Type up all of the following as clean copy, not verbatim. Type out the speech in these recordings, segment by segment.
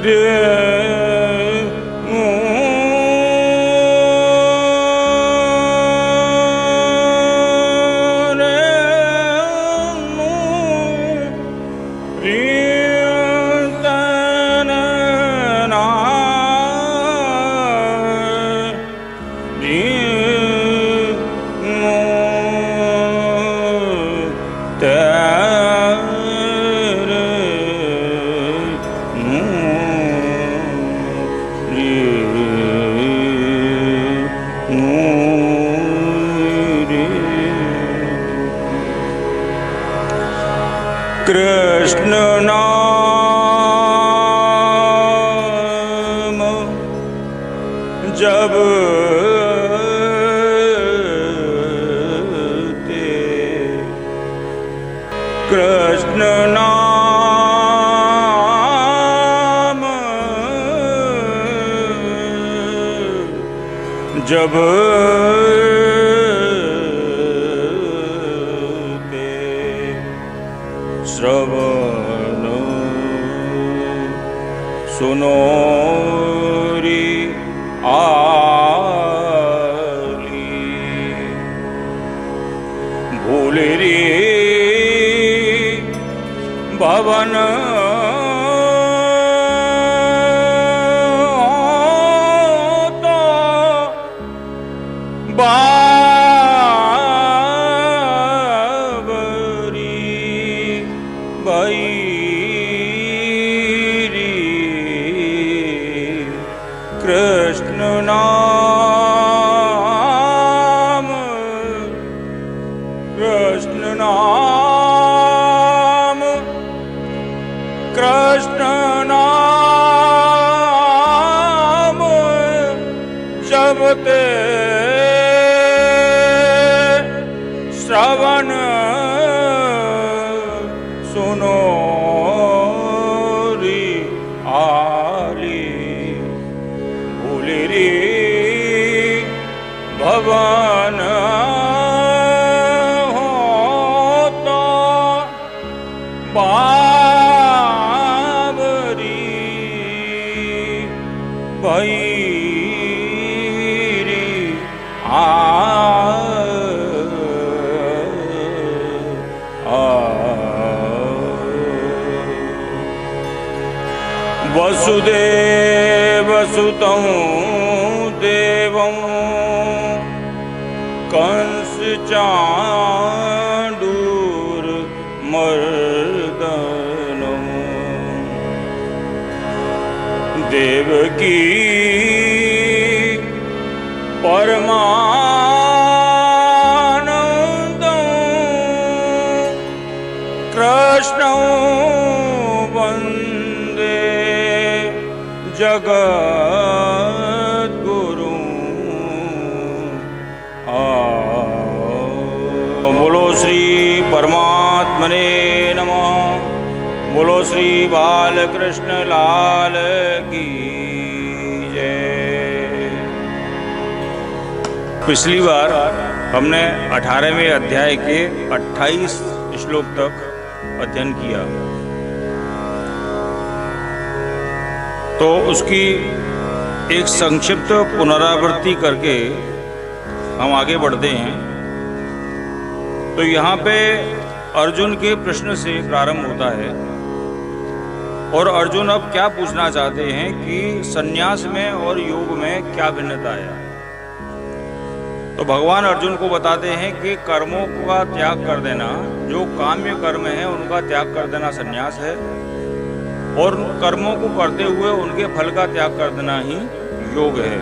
रे कृष्ण नाम जब ते कृष्ण नाम जब श्रवण सुनो री आली भूल री भवन तो कृष्ण नाम कृष्ण नाम कृष्ण नाम जब ते श्रवण सुनो री आली भवन होता बावरी भैरी वसुदेव सुतं देवं कंस चांडूर मर्दनम देवकी परमानंदं कृष्णं वंदे जगद्गुरु। बोलो श्री परमात्मने नमः। बोलो श्री बालकृष्ण लाल की जय। पिछली बार हमने 18वें अध्याय के 28 श्लोक तक अध्ययन किया, तो उसकी एक संक्षिप्त पुनरावृत्ति करके हम आगे बढ़ते हैं। तो यहाँ पे अर्जुन के प्रश्न से प्रारंभ होता है और अर्जुन अब क्या पूछना चाहते हैं कि संन्यास में और योग में क्या भिन्नता है। तो भगवान अर्जुन को बताते हैं कि कर्मों का त्याग कर देना, जो काम्य कर्म है उनका त्याग कर देना संन्यास है, और कर्मों को करते हुए उनके फल का त्याग कर देना ही योग है।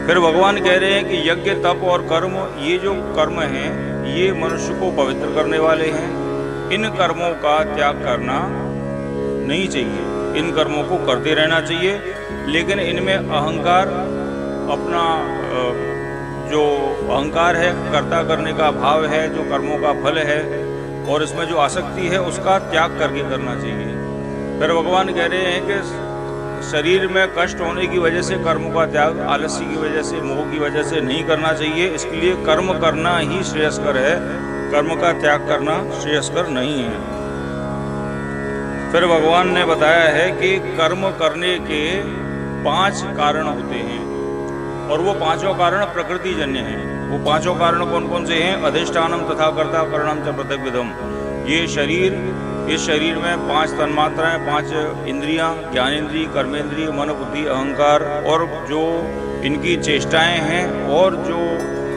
फिर भगवान कह रहे हैं कि यज्ञ तप और कर्म, ये जो कर्म हैं ये मनुष्य को पवित्र करने वाले हैं। इन कर्मों का त्याग करना नहीं चाहिए, इन कर्मों को करते रहना चाहिए, लेकिन इनमें अहंकार, अपना जो अहंकार है, कर्ता करने का भाव है, जो कर्मों का फल है और इसमें जो आसक्ति है उसका त्याग करके करना चाहिए। फिर भगवान कह रहे हैं कि शरीर में कष्ट होने की वजह से कर्म का त्याग, आलस्य की वजह से, मोह की वजह से नहीं करना चाहिए। इसके लिए कर्म करना ही श्रेयस्कर है, कर्म का त्याग करना श्रेयस्कर नहीं है। फिर भगवान ने बताया है कि कर्म करने के 5 कारण होते हैं और वो 5 कारण प्रकृति जन्य हैं। वो 5 कारण कौन कौन से हैं? अधिष्ठानम तथा कर्ता करणम च पृथक विधम। ये शरीर, इस शरीर में 5 तन्मात्राएं, 5 इंद्रियां, ज्ञानेंद्रिय, कर्मेंद्रिय, मन, बुद्धि, अहंकार, और जो इनकी चेष्टाएं हैं और जो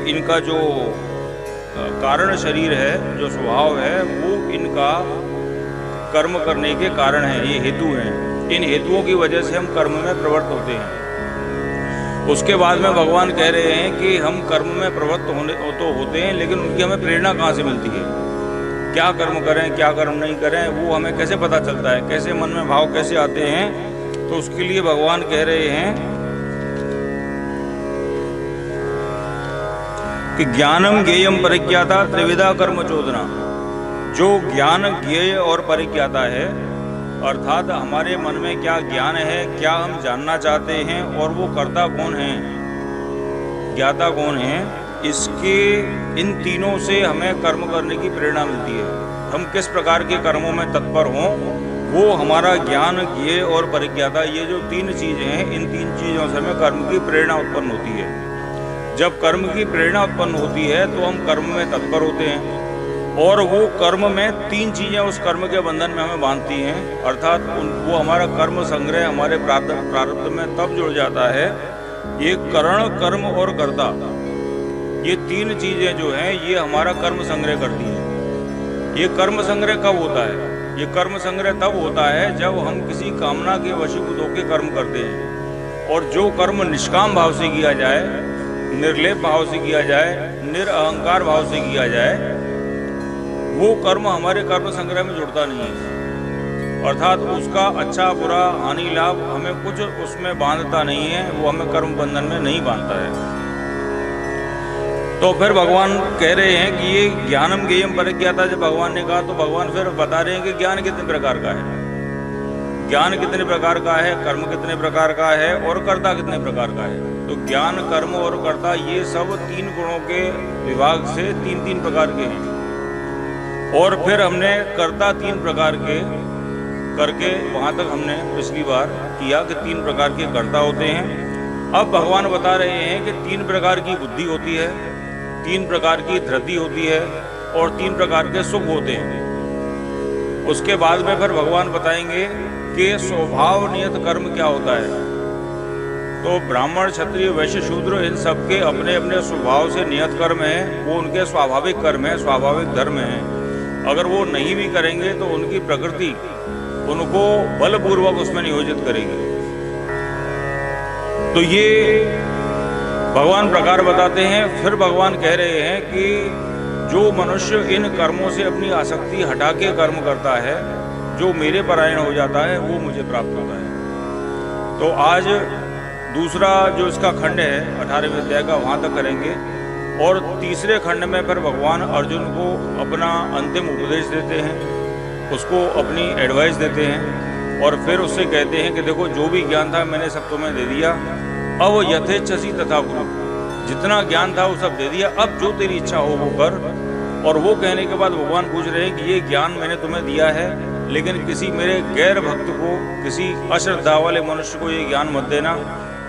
इनका जो कारण शरीर है, जो स्वभाव है, वो इनका कर्म करने के कारण है, ये हेतु हैं। इन हेतुओं की वजह से हम कर्म में प्रवृत्त होते हैं। उसके बाद में भगवान कह रहे हैं कि हम कर्म में प्रवृत्त होने तो होते हैं, लेकिन उनकी हमें प्रेरणा कहाँ से मिलती है? क्या कर्म करें, क्या कर्म नहीं करें, वो हमें कैसे पता चलता है? कैसे मन में भाव कैसे आते हैं? तो उसके लिए भगवान कह रहे हैं कि ज्ञानम ज्ञेयम परिज्ञाता त्रिविधा कर्म चोदना। जो ज्ञान ज्ञेय और परिज्ञाता है, अर्थात हमारे मन में क्या ज्ञान है, क्या हम जानना चाहते हैं, और वो कर्ता कौन है, ज्ञाता कौन है, इसके इन तीनों से हमें कर्म करने की प्रेरणा मिलती है। हम किस प्रकार के कर्मों में तत्पर हों, वो हमारा ज्ञान, ज्ञेय और परिज्ञाता, ये जो 3 चीज़ें हैं, इन 3 चीज़ों से हमें कर्म की प्रेरणा उत्पन्न होती है। जब कर्म की प्रेरणा उत्पन्न होती है तो हम कर्म में तत्पर होते हैं, और वो कर्म में 3 चीज़ें उस कर्म के बंधन में हमें बांधती हैं। अर्थात वो हमारा कर्म संग्रह हमारे प्रारब्ध में तब जुड़ जाता है। ये करण, कर्म और कर्ता, ये 3 चीज़ें जो हैं, ये हमारा कर्म संग्रह करती हैं। ये कर्म संग्रह कब होता है? ये कर्म संग्रह तब होता है जब हम किसी कामना के वशीभूत होकर कर्म करते हैं, और जो कर्म निष्काम भाव से किया जाए, निर्लेप भाव से किया जाए, निरअहंकार भाव से किया जाए, वो कर्म हमारे कर्म संग्रह में जुड़ता नहीं है। अर्थात उसका अच्छा बुरा हानि लाभ हमें कुछ उसमें बांधता नहीं है, वो हमें कर्म बंधन में नहीं बांधता है। तो फिर भगवान कह रहे हैं कि ये ज्ञानम ज्ञेयम परिज्ञाता, जब भगवान ने कहा तो भगवान फिर बता रहे हैं कि ज्ञान कितने प्रकार का है, ज्ञान कितने प्रकार का है, कर्म कितने प्रकार का है, और कर्ता कितने प्रकार का है। तो ज्ञान, कर्म और कर्ता, ये सब 3 गुणों के विभाग से 3-3 प्रकार के हैं। और फिर हमने कर्ता 3 प्रकार के करके वहाँ तक हमने पिछली बार किया कि 3 प्रकार के कर्ता होते हैं। अब भगवान बता रहे हैं कि 3 प्रकार की बुद्धि होती है, 3 प्रकार की धृति होती है, और 3 प्रकार के सुख होते हैं। उसके बाद में फिर भगवान बताएंगे कि स्वभाव नियत कर्म क्या होता है। तो ब्राह्मण, क्षत्रिय, वैश्य, शूद्र, इन सबके अपने अपने स्वभाव से नियत कर्म है, वो उनके स्वाभाविक कर्म है, स्वाभाविक धर्म है। अगर वो नहीं भी करेंगे तो उनकी प्रकृति उनको बलपूर्वक उसमें नियोजित करेगी। तो ये भगवान प्रकार बताते हैं। फिर भगवान कह रहे हैं कि जो मनुष्य इन कर्मों से अपनी आसक्ति हटा के कर्म करता है, जो मेरे परायण हो जाता है, वो मुझे प्राप्त होता है। तो आज दूसरा जो इसका खंड है 18वें अध्याय का, वहाँ तक करेंगे। और तीसरे खंड में फिर भगवान अर्जुन को अपना अंतिम उपदेश देते हैं, उसको अपनी एडवाइस देते हैं, और फिर उससे कहते हैं कि देखो, जो भी ज्ञान था मैंने सब तुम्हें दे दिया, अब यथेच्छसी तथा कुरु। जितना ज्ञान था वो सब दे दिया, अब जो तेरी इच्छा हो वो कर। और वो कहने के बाद भगवान पूछ रहे हैं कि ये ज्ञान मैंने तुम्हें दिया है, लेकिन किसी मेरे गैर भक्त को, किसी अश्रद्धा वाले मनुष्य को ये ज्ञान मत देना।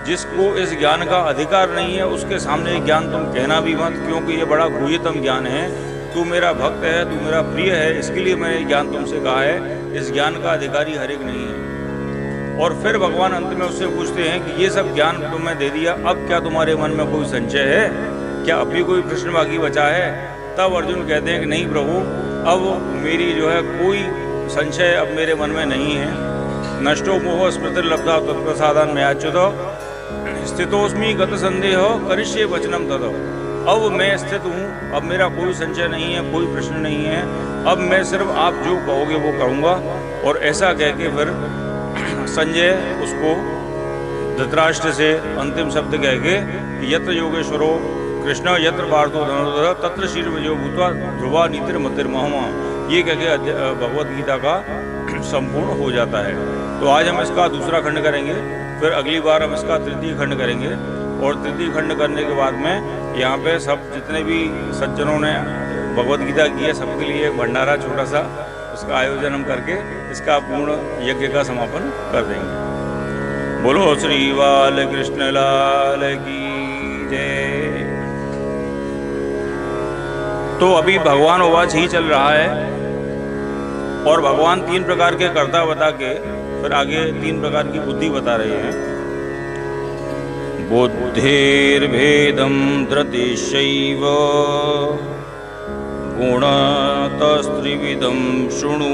जिसको इस ज्ञान का अधिकार नहीं है उसके सामने ये ज्ञान तुम कहना भी मत, क्योंकि ये बड़ा गुह्यतम ज्ञान है। तू मेरा भक्त है, तू मेरा प्रिय है, इसके लिए मैंने ज्ञान तुमसे कहा है। इस ज्ञान का अधिकारी हर एक नहीं है। और फिर भगवान अंत में उससे पूछते हैं कि ये सब ज्ञान तुम्हें दे दिया, अब क्या तुम्हारे मन में कोई संशय है? क्या अभी कोई प्रश्न बाकी बचा है? तब अर्जुन कहते हैं कि नहीं प्रभु, अब मेरी जो है कोई संशय अब मेरे मन में नहीं है। नष्टो मोह स्मृतिर्लब्धा तत्प्रसादान में अच्युत स्थितोस्मि गत संदेह करिष्ये वचनम तद। अब मैं स्थित हूँ, अब मेरा कोई संशय नहीं है, कोई प्रश्न नहीं है, अब मैं सिर्फ आप जो कहोगे वो करूँगा। और ऐसा कह के फिर संजय उसको धृतराष्ट्र से अंतिम शब्द कह के, यत्र योगेश्वरो कृष्ण यत्र पार्थो धनुर्धर तत्र शीर विजयो भूत्वा ध्रुवा नीतिर मतिर्महमा, ये कह के भगवत गीता का संपूर्ण हो जाता है। तो आज हम इसका दूसरा खंड करेंगे, फिर अगली बार हम इसका तृतीय खंड करेंगे। और तृतीय खंड करने के बाद में यहाँ पे सब जितने भी सज्जनों ने भगवत गीता की है, सबके लिए एक भंडारा छोटा सा उसका आयोजन हम करके इसका पूर्ण यज्ञ का समापन कर देंगे। बोलो श्री बाल कृष्ण लाल की जय। तो अभी भगवान उवाच ही चल रहा है और भगवान 3 प्रकार के कर्ता बता के फिर आगे 3 प्रकार की बुद्धि बता रहे हैं। बुद्धिर्भेदम धृतिश्चैव गुणतस्त्रिविधं शृणु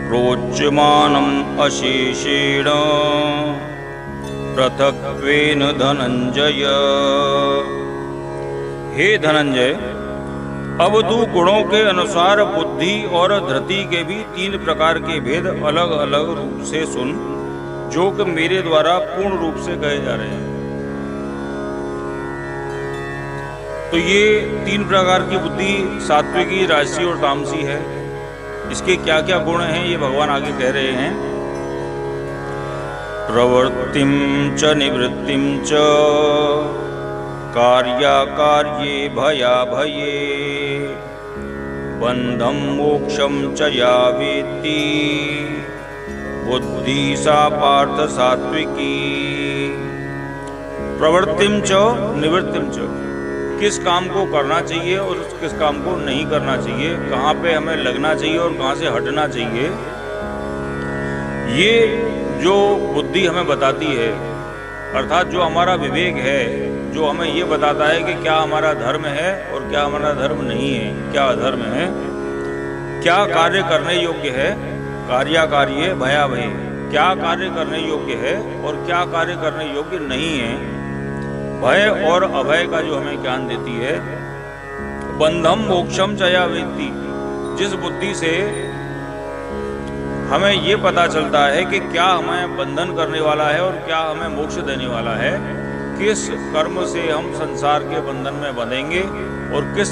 प्रोच्यमानम् अशेषेण पृथक्त्वेन धनंजय। हे धनंजय, अब तू गुणों के अनुसार बुद्धि और धृति के भी 3 प्रकार के भेद अलग अलग रूप से सुन, जो कि मेरे द्वारा पूर्ण रूप से कहे जा रहे हैं। तो ये 3 प्रकार की बुद्धि सात्विकी, राजसी और तामसी है। इसके क्या क्या गुण हैं ये भगवान आगे कह रहे हैं। प्रवृत्तिम च निवृत्तिम च कार्याकार्ये भयाभये बंधं मोक्षं च या वेत्ति बुद्धि सा पार्थ सात्विकी। प्रवृत्तिम च निवृत्तिम च, किस काम को करना चाहिए और किस काम को नहीं करना चाहिए, कहाँ पे हमें लगना चाहिए और कहाँ से हटना चाहिए, ये जो बुद्धि हमें बताती है, अर्थात जो हमारा विवेक है, जो हमें ये बताता है कि क्या हमारा धर्म है और क्या हमारा धर्म नहीं है, क्या अधर्म है, क्या कार्य करने योग्य है, कार्याकार्ये भयाभये, क्या कार्य करने योग्य है और क्या कार्य करने योग्य नहीं है, भय और अभय का जो हमें ज्ञान देती है। बंधम मोक्षम च या वेत्ति, जिस बुद्धि से हमें ये पता चलता है कि क्या हमें बंधन करने वाला है और क्या हमें मोक्ष देने वाला है, किस कर्म से हम संसार के बंधन में बंधेंगे और किस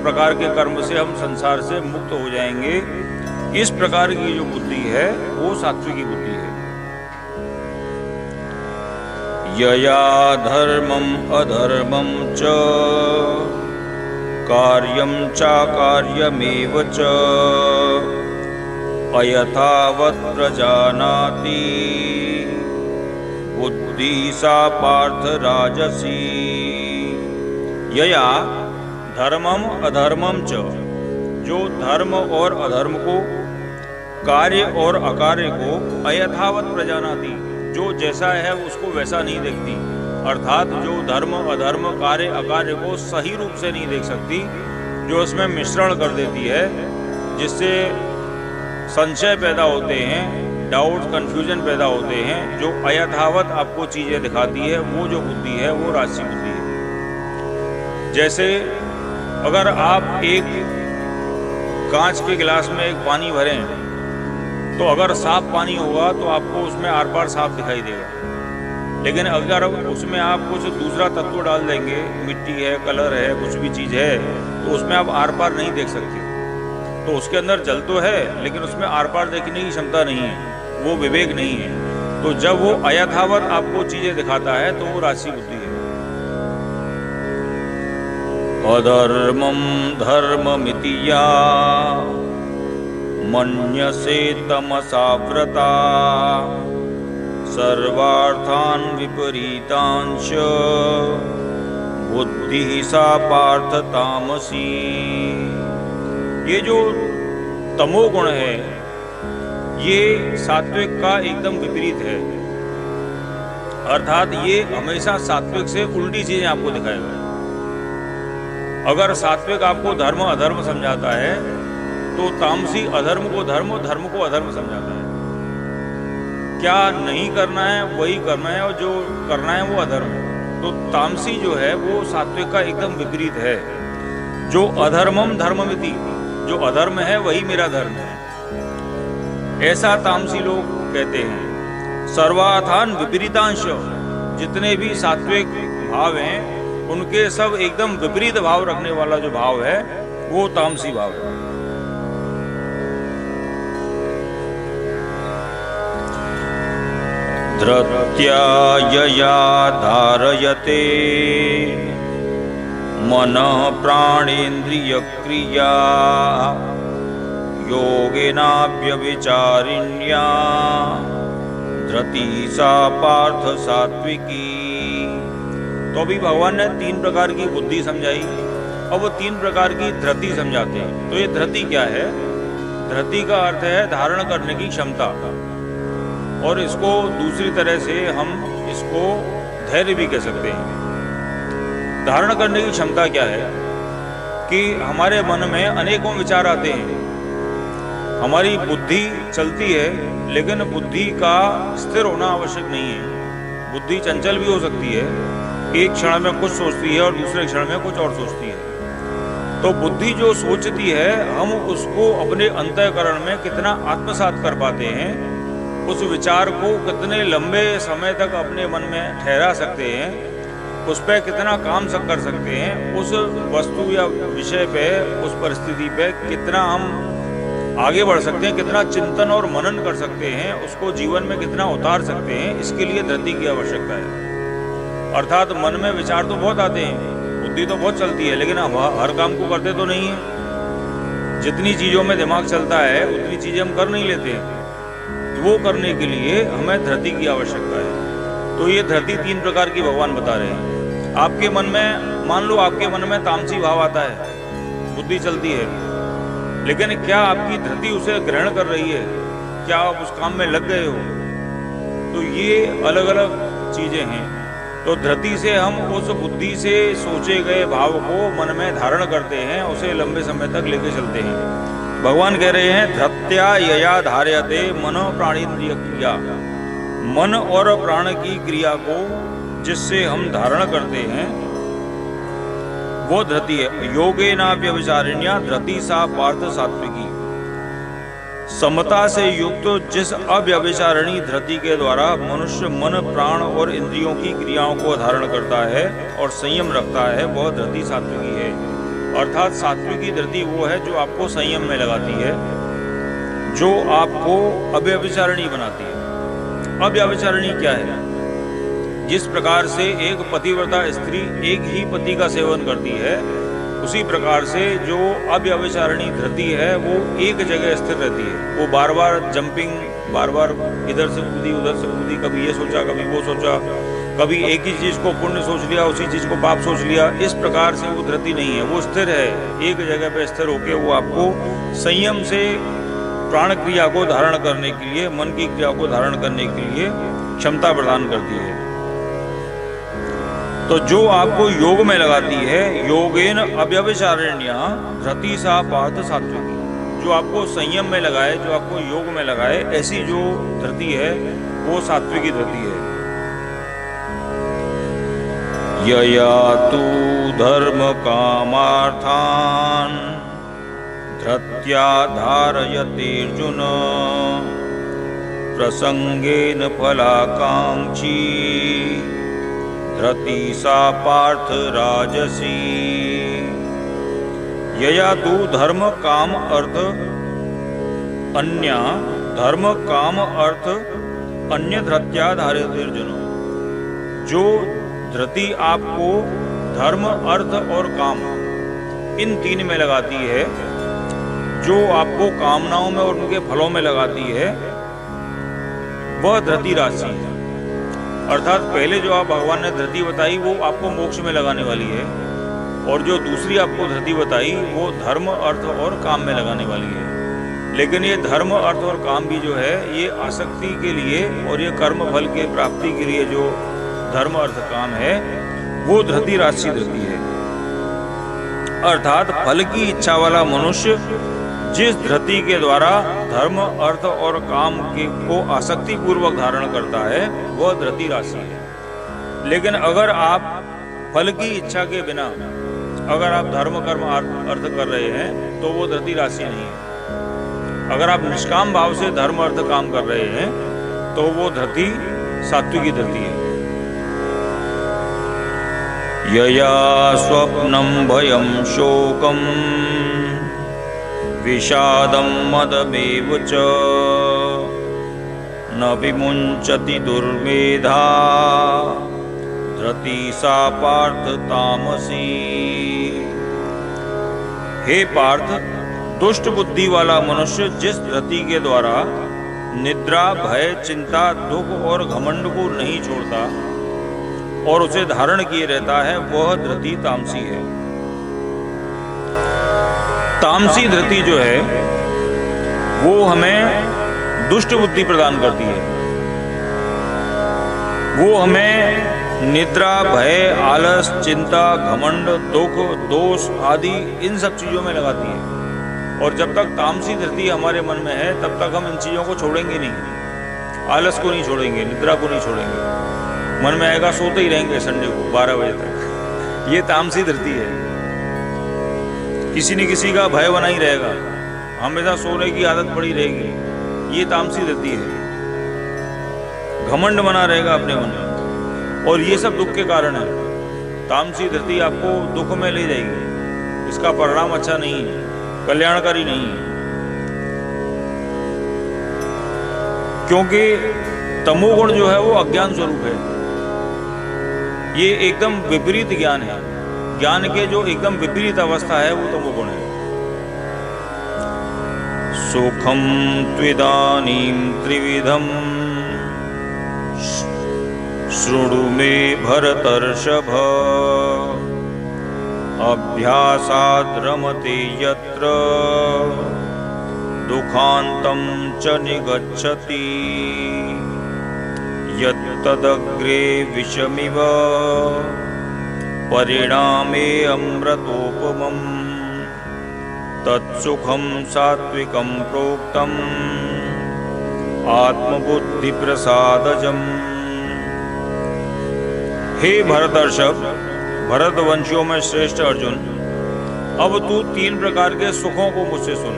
प्रकार के कर्म से हम संसार से मुक्त हो जाएंगे, इस प्रकार की जो बुद्धि है वो सात्विकी बुद्धि है। यया धर्मम अधर्मम च कार्यम चाकार्यमेव च अयथावत् प्रजानाति बुद्धि सा पार्थ राजसी। यया धर्मम अधर्मम च, जो धर्म और अधर्म को, कार्य और अकार्य को अयथावत् प्रजानाति, जो जैसा है उसको वैसा नहीं देखती, अर्थात जो धर्म अधर्म कार्य अकार्य को सही रूप से नहीं देख सकती, जो उसमें मिश्रण कर देती है, जिससे संशय पैदा होते हैं, डाउट कंफ्यूजन पैदा होते हैं, जो अयथावत आपको चीज़ें दिखाती है, वो जो बुद्धि है वो राजसी बुद्धि है। जैसे अगर आप एक कांच के गिलास में एक पानी भरें तो अगर साफ पानी होगा तो आपको उसमें आर पार साफ दिखाई देगा, लेकिन अगर उसमें आप कुछ दूसरा तत्व डाल देंगे, मिट्टी है, कलर है, कुछ भी चीज़ है, तो उसमें आप आर पार नहीं देख सकते। तो उसके अंदर जल तो है लेकिन उसमें आर पार देखने की क्षमता नहीं है, वो विवेक नहीं है। तो जब वो अयथावत आपको चीज़ें दिखाता है तो वो राजसी बुद्धि है। अधर्मम धर्ममिति या मन्यसे तमसाव्रता सर्वार्थान् विपरीतांश बुद्धि सा पार्थ तामसी। ये जो तमोगुण है ये सात्विक का एकदम विपरीत है, अर्थात ये हमेशा सात्विक से उल्टी चीजें आपको दिखाएगा। अगर सात्विक आपको धर्म अधर्म समझाता है तो तामसी अधर्म को धर्म और धर्म को अधर्म समझाता है। क्या नहीं करना है वही करना है और जो करना है वो अधर्म है। तो तामसी जो है वो सात्विक का एकदम विपरीत है। जो अधर्मम धर्ममिति, जो अधर्म है वही मेरा धर्म है, ऐसा तामसी लोग कहते हैं। सर्वार्थान विपरीतांश, जितने भी सात्विक भाव हैं उनके सब एकदम विपरीत भाव रखने वाला जो भाव है वो तामसी भाव है। धृत्या यया धारयते मन प्राणेन्द्रिय क्रिया योगेनाव्यभिचारिण्या धृति सा पार्थ सात्विकी। तो अभी भगवान ने 3 प्रकार की बुद्धि समझाई और वो 3 प्रकार की धृति समझाते हैं। तो ये धृति क्या है? धृति का अर्थ है धारण करने की क्षमता, और इसको दूसरी तरह से हम इसको धैर्य भी कह सकते हैं। धारण करने की क्षमता क्या है कि हमारे मन में अनेकों विचार आते हैं, हमारी बुद्धि चलती है, लेकिन बुद्धि का स्थिर होना आवश्यक नहीं है। बुद्धि चंचल भी हो सकती है, एक क्षण में कुछ सोचती है और दूसरे क्षण में कुछ और सोचती है। तो बुद्धि जो सोचती है, हम उसको अपने अंतःकरण में कितना आत्मसात कर पाते हैं, उस विचार को कितने लंबे समय तक अपने मन में ठहरा सकते हैं, उस पर कितना काम कर सकते हैं, उस वस्तु या विषय पे, उस परिस्थिति पे कितना हम आगे बढ़ सकते हैं, कितना चिंतन और मनन कर सकते हैं, उसको जीवन में कितना उतार सकते हैं, इसके लिए धृति की आवश्यकता है। अर्थात मन में विचार तो बहुत आते हैं, बुद्धि तो बहुत चलती है, लेकिन हम हर काम को करते तो नहीं है। जितनी चीज़ों में दिमाग चलता है उतनी चीज़ें हम कर नहीं लेते हैं। वो करने के लिए हमें धृति की आवश्यकता है। तो ये धृति 3 प्रकार की भगवान बता रहे हैं। आपके मन में, मान लो आपके मन में तामसी भाव आता है, बुद्धि चलती है, लेकिन क्या आपकी धृति उसे ग्रहण कर रही है? क्या आप उस काम में लग गए हो? तो ये अलग अलग चीज़ें हैं। तो धृति से हम उस बुद्धि से सोचे गए भाव को मन में धारण करते हैं, उसे लंबे समय तक लेके चलते हैं। भगवान कह रहे हैं धृत्या यया धार्यते मन प्राणेन्द्रिय क्रिया। मन और प्राण की क्रिया को जिससे हम धारण करते हैं वो धृति है। योगेनाव्यभिचारिण्या धृति सा पार्थ सात्विकी। समता से युक्त जिस अव्यभिचारिणी धृति के द्वारा मनुष्य मन, प्राण और इंद्रियों की क्रियाओं को धारण करता है और संयम रखता है, वह धृति सात्विकी है। अर्थात सात्विकी धृति वो है जो आपको संयम में लगाती है, जो आपको अव्यभिचारिणी बनाती है। अव्यभिचारिणी क्या है? जिस प्रकार से एक पतिव्रता स्त्री एक ही पति का सेवन करती है, उसी प्रकार से जो अव्यभिचारिणी धृति है वो एक जगह स्थिर रहती है। वो बार बार जंपिंग, बार बार इधर से कूदी उधर से कूदी, कभी ये सोचा कभी वो सोचा, कभी एक ही चीज़ को पुण्य सोच लिया, उसी चीज़ को पाप सोच लिया। इस प्रकार से वो धृति नहीं है, वो स्थिर है। एक जगह पे स्थिर होकर वो आपको संयम से प्राण क्रिया को धारण करने के लिए, मन की क्रिया को धारण करने के लिए क्षमता प्रदान करती है। तो जो आपको योग में लगाती है, योगेन अव्यभिचारिण्या धृति सा पार्थ सात्विकी। जो आपको संयम में लगाए, जो आपको योग में लगाए, ऐसी जो धृति है वो सात्विकी धृति है। यया तु धर्म कामार्थान धृत्या धारयते अर्जुन प्रसंगेन फलाकांक्षी धृति सा पार्थ राजसी। यया तु धर्म काम अर्थ अन्य धर्म काम अर्थ अन्य धृत्या धारयते अर्जुन। जो धृति आपको धर्म, अर्थ और काम इन 3 में लगाती है, जो आपको कामनाओं में और उनके फलों में लगाती है, वह धृति राशि है। अर्थात पहले जो आप भगवान ने धृति बताई वो आपको मोक्ष में लगाने वाली है, और जो दूसरी आपको धृति बताई वो धर्म, अर्थ और काम में लगाने वाली है। लेकिन ये धर्म, अर्थ और काम भी जो है ये आसक्ति के लिए और ये कर्म फल के प्राप्ति के लिए जो धर्म, अर्थ, काम है वो धृति राशि धृति है। अर्थात फल की इच्छा वाला मनुष्य जिस धृति के द्वारा धर्म, अर्थ और काम को आसक्ति पूर्वक धारण करता है वह धृति राशि है। लेकिन अगर आप फल की इच्छा के बिना अगर आप धर्म, कर्म, अर्थ कर रहे हैं तो वो धृति राशि नहीं है। अगर आप निष्काम भाव से धर्म, अर्थ, काम कर रहे हैं तो वो धृति सात्विकी धृति है। यया स्वप्नं भयं शोकं विषादं मदमेव च न विमुञ्चति दुर्मेधा धृति सा पार्थ तामसी। हे पार्थ, दुष्ट बुद्धि वाला मनुष्य जिस धृति के द्वारा निद्रा, भय, चिंता, दुख और घमंड को नहीं छोड़ता और उसे धारण किए रहता है, वह धृति तामसी है। तामसी धृति जो है वो हमें दुष्ट बुद्धि प्रदान करती है। वो हमें निद्रा, भय, आलस, चिंता, घमंड, दुख, दोष आदि इन सब चीजों में लगाती है। और जब तक तामसी धृति हमारे मन में है तब तक हम इन चीजों को छोड़ेंगे नहीं। आलस को नहीं छोड़ेंगे, निद्रा को नहीं छोड़ेंगे। मन में आएगा सोते ही रहेंगे संडे को 12 बजे तक। ये तामसी धृति है। किसी न किसी का भय बना ही रहेगा, हमेशा सोने की आदत पड़ी रहेगी। ये तामसी धृति है। घमंड बना रहेगा अपने मन में, और ये सब दुख के कारण है। तामसी धृति आपको दुख में ले जाएगी। इसका परिणाम अच्छा नहीं है, कल्याणकारी नहीं है। क्योंकि तमोगुण जो है वो अज्ञान स्वरूप है। ये एकदम विपरीत ज्ञान है। ज्ञान के जो एकदम विपरीत अवस्था है वो तमोगुण है। सुखम त्विदानीं त्रिविधम शृणु मे भरतर्षभ, अभ्यासाद् रमते यत्र दुखान्तं च निगच्छति, यत्तदग्रे विषमिव परिणामे अमृतोपमम्, तत्सुखं सात्विकं प्रोक्तम् आत्मबुद्धि प्रसादजम्। हे भरतर्षभ, भरतवंशियों में श्रेष्ठ अर्जुन, अब तू 3 प्रकार के सुखों को मुझसे सुन,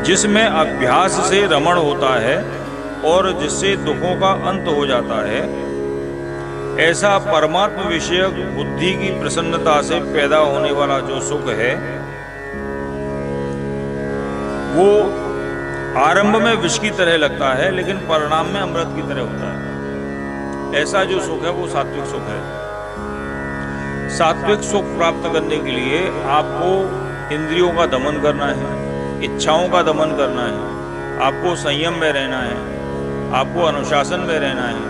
जिसमें अभ्यास से रमण होता है और जिससे दुखों का अंत हो जाता है। ऐसा परमात्म विषयक बुद्धि की प्रसन्नता से पैदा होने वाला जो सुख है वो आरंभ में विष की तरह लगता है, लेकिन परिणाम में अमृत की तरह होता है। ऐसा जो सुख है वो सात्विक सुख है। सात्विक सुख प्राप्त करने के लिए आपको इंद्रियों का दमन करना है, इच्छाओं का दमन करना है, आपको संयम में रहना है, आपको अनुशासन में रहना है।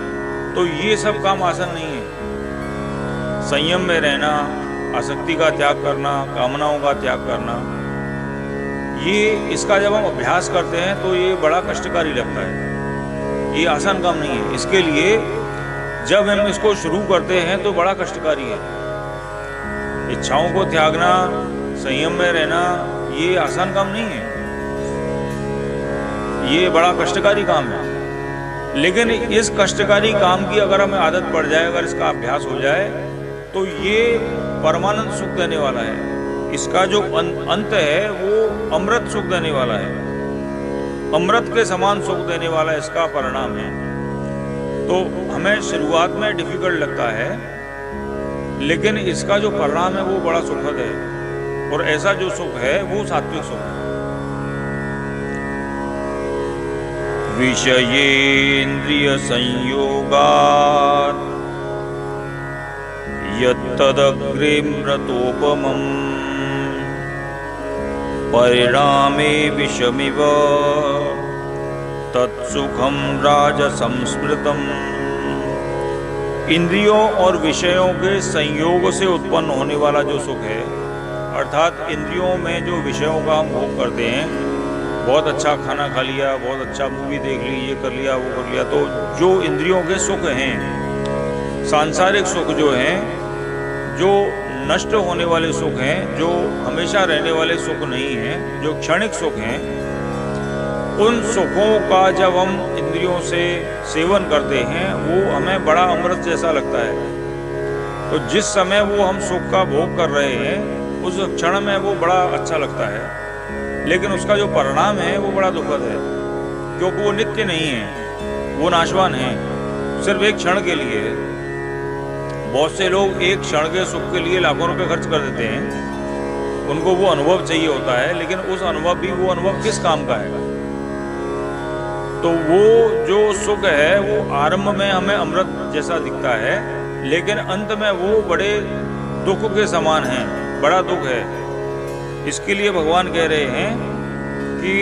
तो ये सब काम आसान नहीं है। संयम में रहना, आसक्ति का त्याग करना, कामनाओं का त्याग करना, ये इसका जब हम अभ्यास करते हैं तो ये बड़ा कष्टकारी लगता है। ये आसान काम नहीं है। इसके लिए जब हम इसको शुरू करते हैं तो बड़ा कष्टकारी है। इच्छाओं को त्यागना, संयम में रहना, ये आसान काम नहीं है। ये बड़ा कष्टकारी काम है। लेकिन इस कष्टकारी काम की अगर हमें आदत पड़ जाए, अगर इसका अभ्यास हो जाए, तो ये परमानंद सुख देने वाला है। इसका जो अंत है वो अमृत सुख देने वाला है। अमृत के समान सुख देने वाला इसका परिणाम है। तो हमें शुरुआत में डिफिकल्ट लगता है, लेकिन इसका जो परिणाम है वो बड़ा सुखद है। और ऐसा जो सुख है वो सात्विक सुख है। विषयेन्द्रिय संयोगात् यत्तदग्रे मृतोपमम् परिणामे विषमिव तत्सुखम राजसंस्मृतम्। इंद्रियों और विषयों के संयोग से उत्पन्न होने वाला जो सुख है, अर्थात इंद्रियों में जो विषयों का हम भोग करते हैं, बहुत अच्छा खाना खा लिया, बहुत अच्छा मूवी देख ली, ये कर लिया, वो कर लिया, तो जो इंद्रियों के सुख हैं, सांसारिक सुख जो हैं, जो नष्ट होने वाले सुख हैं, जो हमेशा रहने वाले सुख नहीं हैं, जो क्षणिक सुख हैं, उन सुखों का जब हम इंद्रियों से सेवन करते हैं वो हमें बड़ा अमृत जैसा लगता है। तो जिस समय वो हम सुख का भोग कर रहे हैं उस क्षण में वो बड़ा अच्छा लगता है, लेकिन उसका जो परिणाम है वो बड़ा दुखद है, क्योंकि वो नित्य नहीं है, वो नाशवान है, सिर्फ एक क्षण के लिए। बहुत से लोग एक क्षण के सुख के लिए लाखों रुपए खर्च कर देते हैं। उनको वो अनुभव चाहिए होता है, लेकिन उस अनुभव भी वो अनुभव किस काम का है? तो वो जो सुख है वो आरंभ में हमें अमृत जैसा दिखता है, लेकिन अंत में वो बड़े दुख के समान है, बड़ा दुख है। इसके लिए भगवान कह रहे हैं कि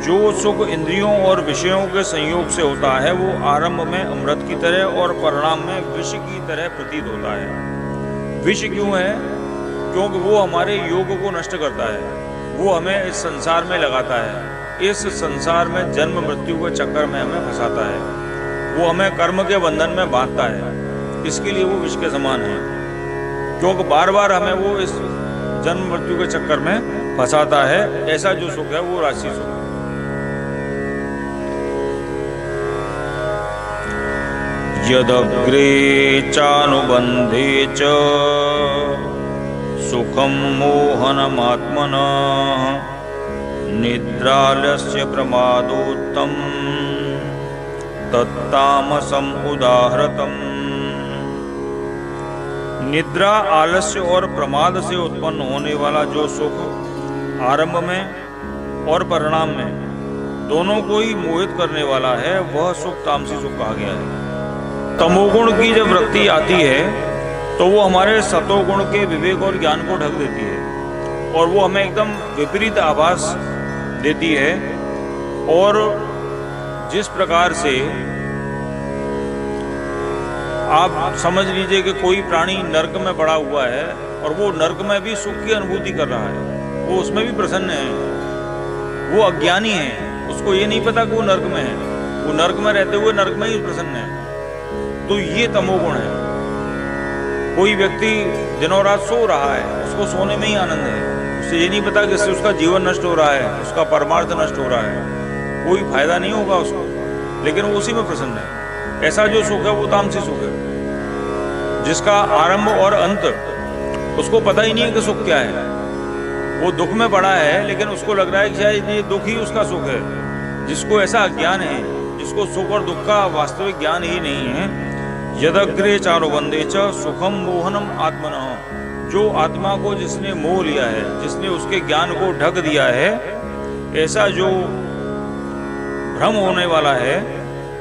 जो सुख इंद्रियों और विषयों के संयोग से होता है वो आरंभ में अमृत की तरह और परिणाम में विष की तरह प्रतीत होता है। विष क्यों है? क्योंकि वो हमारे योग को नष्ट करता है, वो हमें इस संसार में लगाता है, इस संसार में जन्म मृत्यु के चक्कर में हमें फंसाता है, वो हमें कर्म के बंधन में बांधता है। इसके लिए वो विष के समान है, क्योंकि बार बार हमें वो इस जन्म मृत्यु के चक्कर में फंसाता है। ऐसा जो सुख है वो राशि सुख है। यदग्रे चानुबंधे च सुखम मोहनमात्मनः निद्रालस्य प्रमादोत्तम तत्तामसम उदाहृतम्। निद्रा, आलस्य और प्रमाद से उत्पन्न होने वाला जो सुख आरंभ में और परिणाम में दोनों को ही मोहित करने वाला है, वह सुख तामसी सुख कहा गया है। तमोगुण की जब वृत्ति आती है तो वो हमारे सतोगुण के विवेक और ज्ञान को ढक देती है और वो हमें एकदम विपरीत आभास देती है। और जिस प्रकार से आप समझ लीजिए कि कोई प्राणी नर्क में पड़ा हुआ है और वो नर्क में भी सुख की अनुभूति कर रहा है, वो उसमें भी प्रसन्न है, वो अज्ञानी है, उसको ये नहीं पता कि वो नर्क में है, वो नर्क में रहते हुए नर्क में ही प्रसन्न है। तो ये तमोगुण है। कोई व्यक्ति दिनों रात सो रहा है, उसको सोने में ही आनंद है, उसे ये नहीं पता कि इससे उसका जीवन नष्ट हो रहा है, उसका परमार्थ नष्ट हो रहा है, कोई फायदा नहीं होगा उसको, लेकिन वो उसी में प्रसन्न है। ऐसा जो सुख है वो तामसी सुख है, जिसका आरंभ और अंत उसको पता ही नहीं है कि सुख क्या है। वो दुख में पड़ा है लेकिन उसको लग रहा है कि शायद ये दुख ही उसका सुख है। जिसको ऐसा ज्ञान है, जिसको सुख और दुख का वास्तविक ज्ञान ही नहीं है, यदग्रे चारुबंधे च सुखम मोहनम आत्मनः, जो आत्मा को जिसने मोह लिया है, जिसने उसके ज्ञान को ढक दिया है, ऐसा जो भ्रम होने वाला है,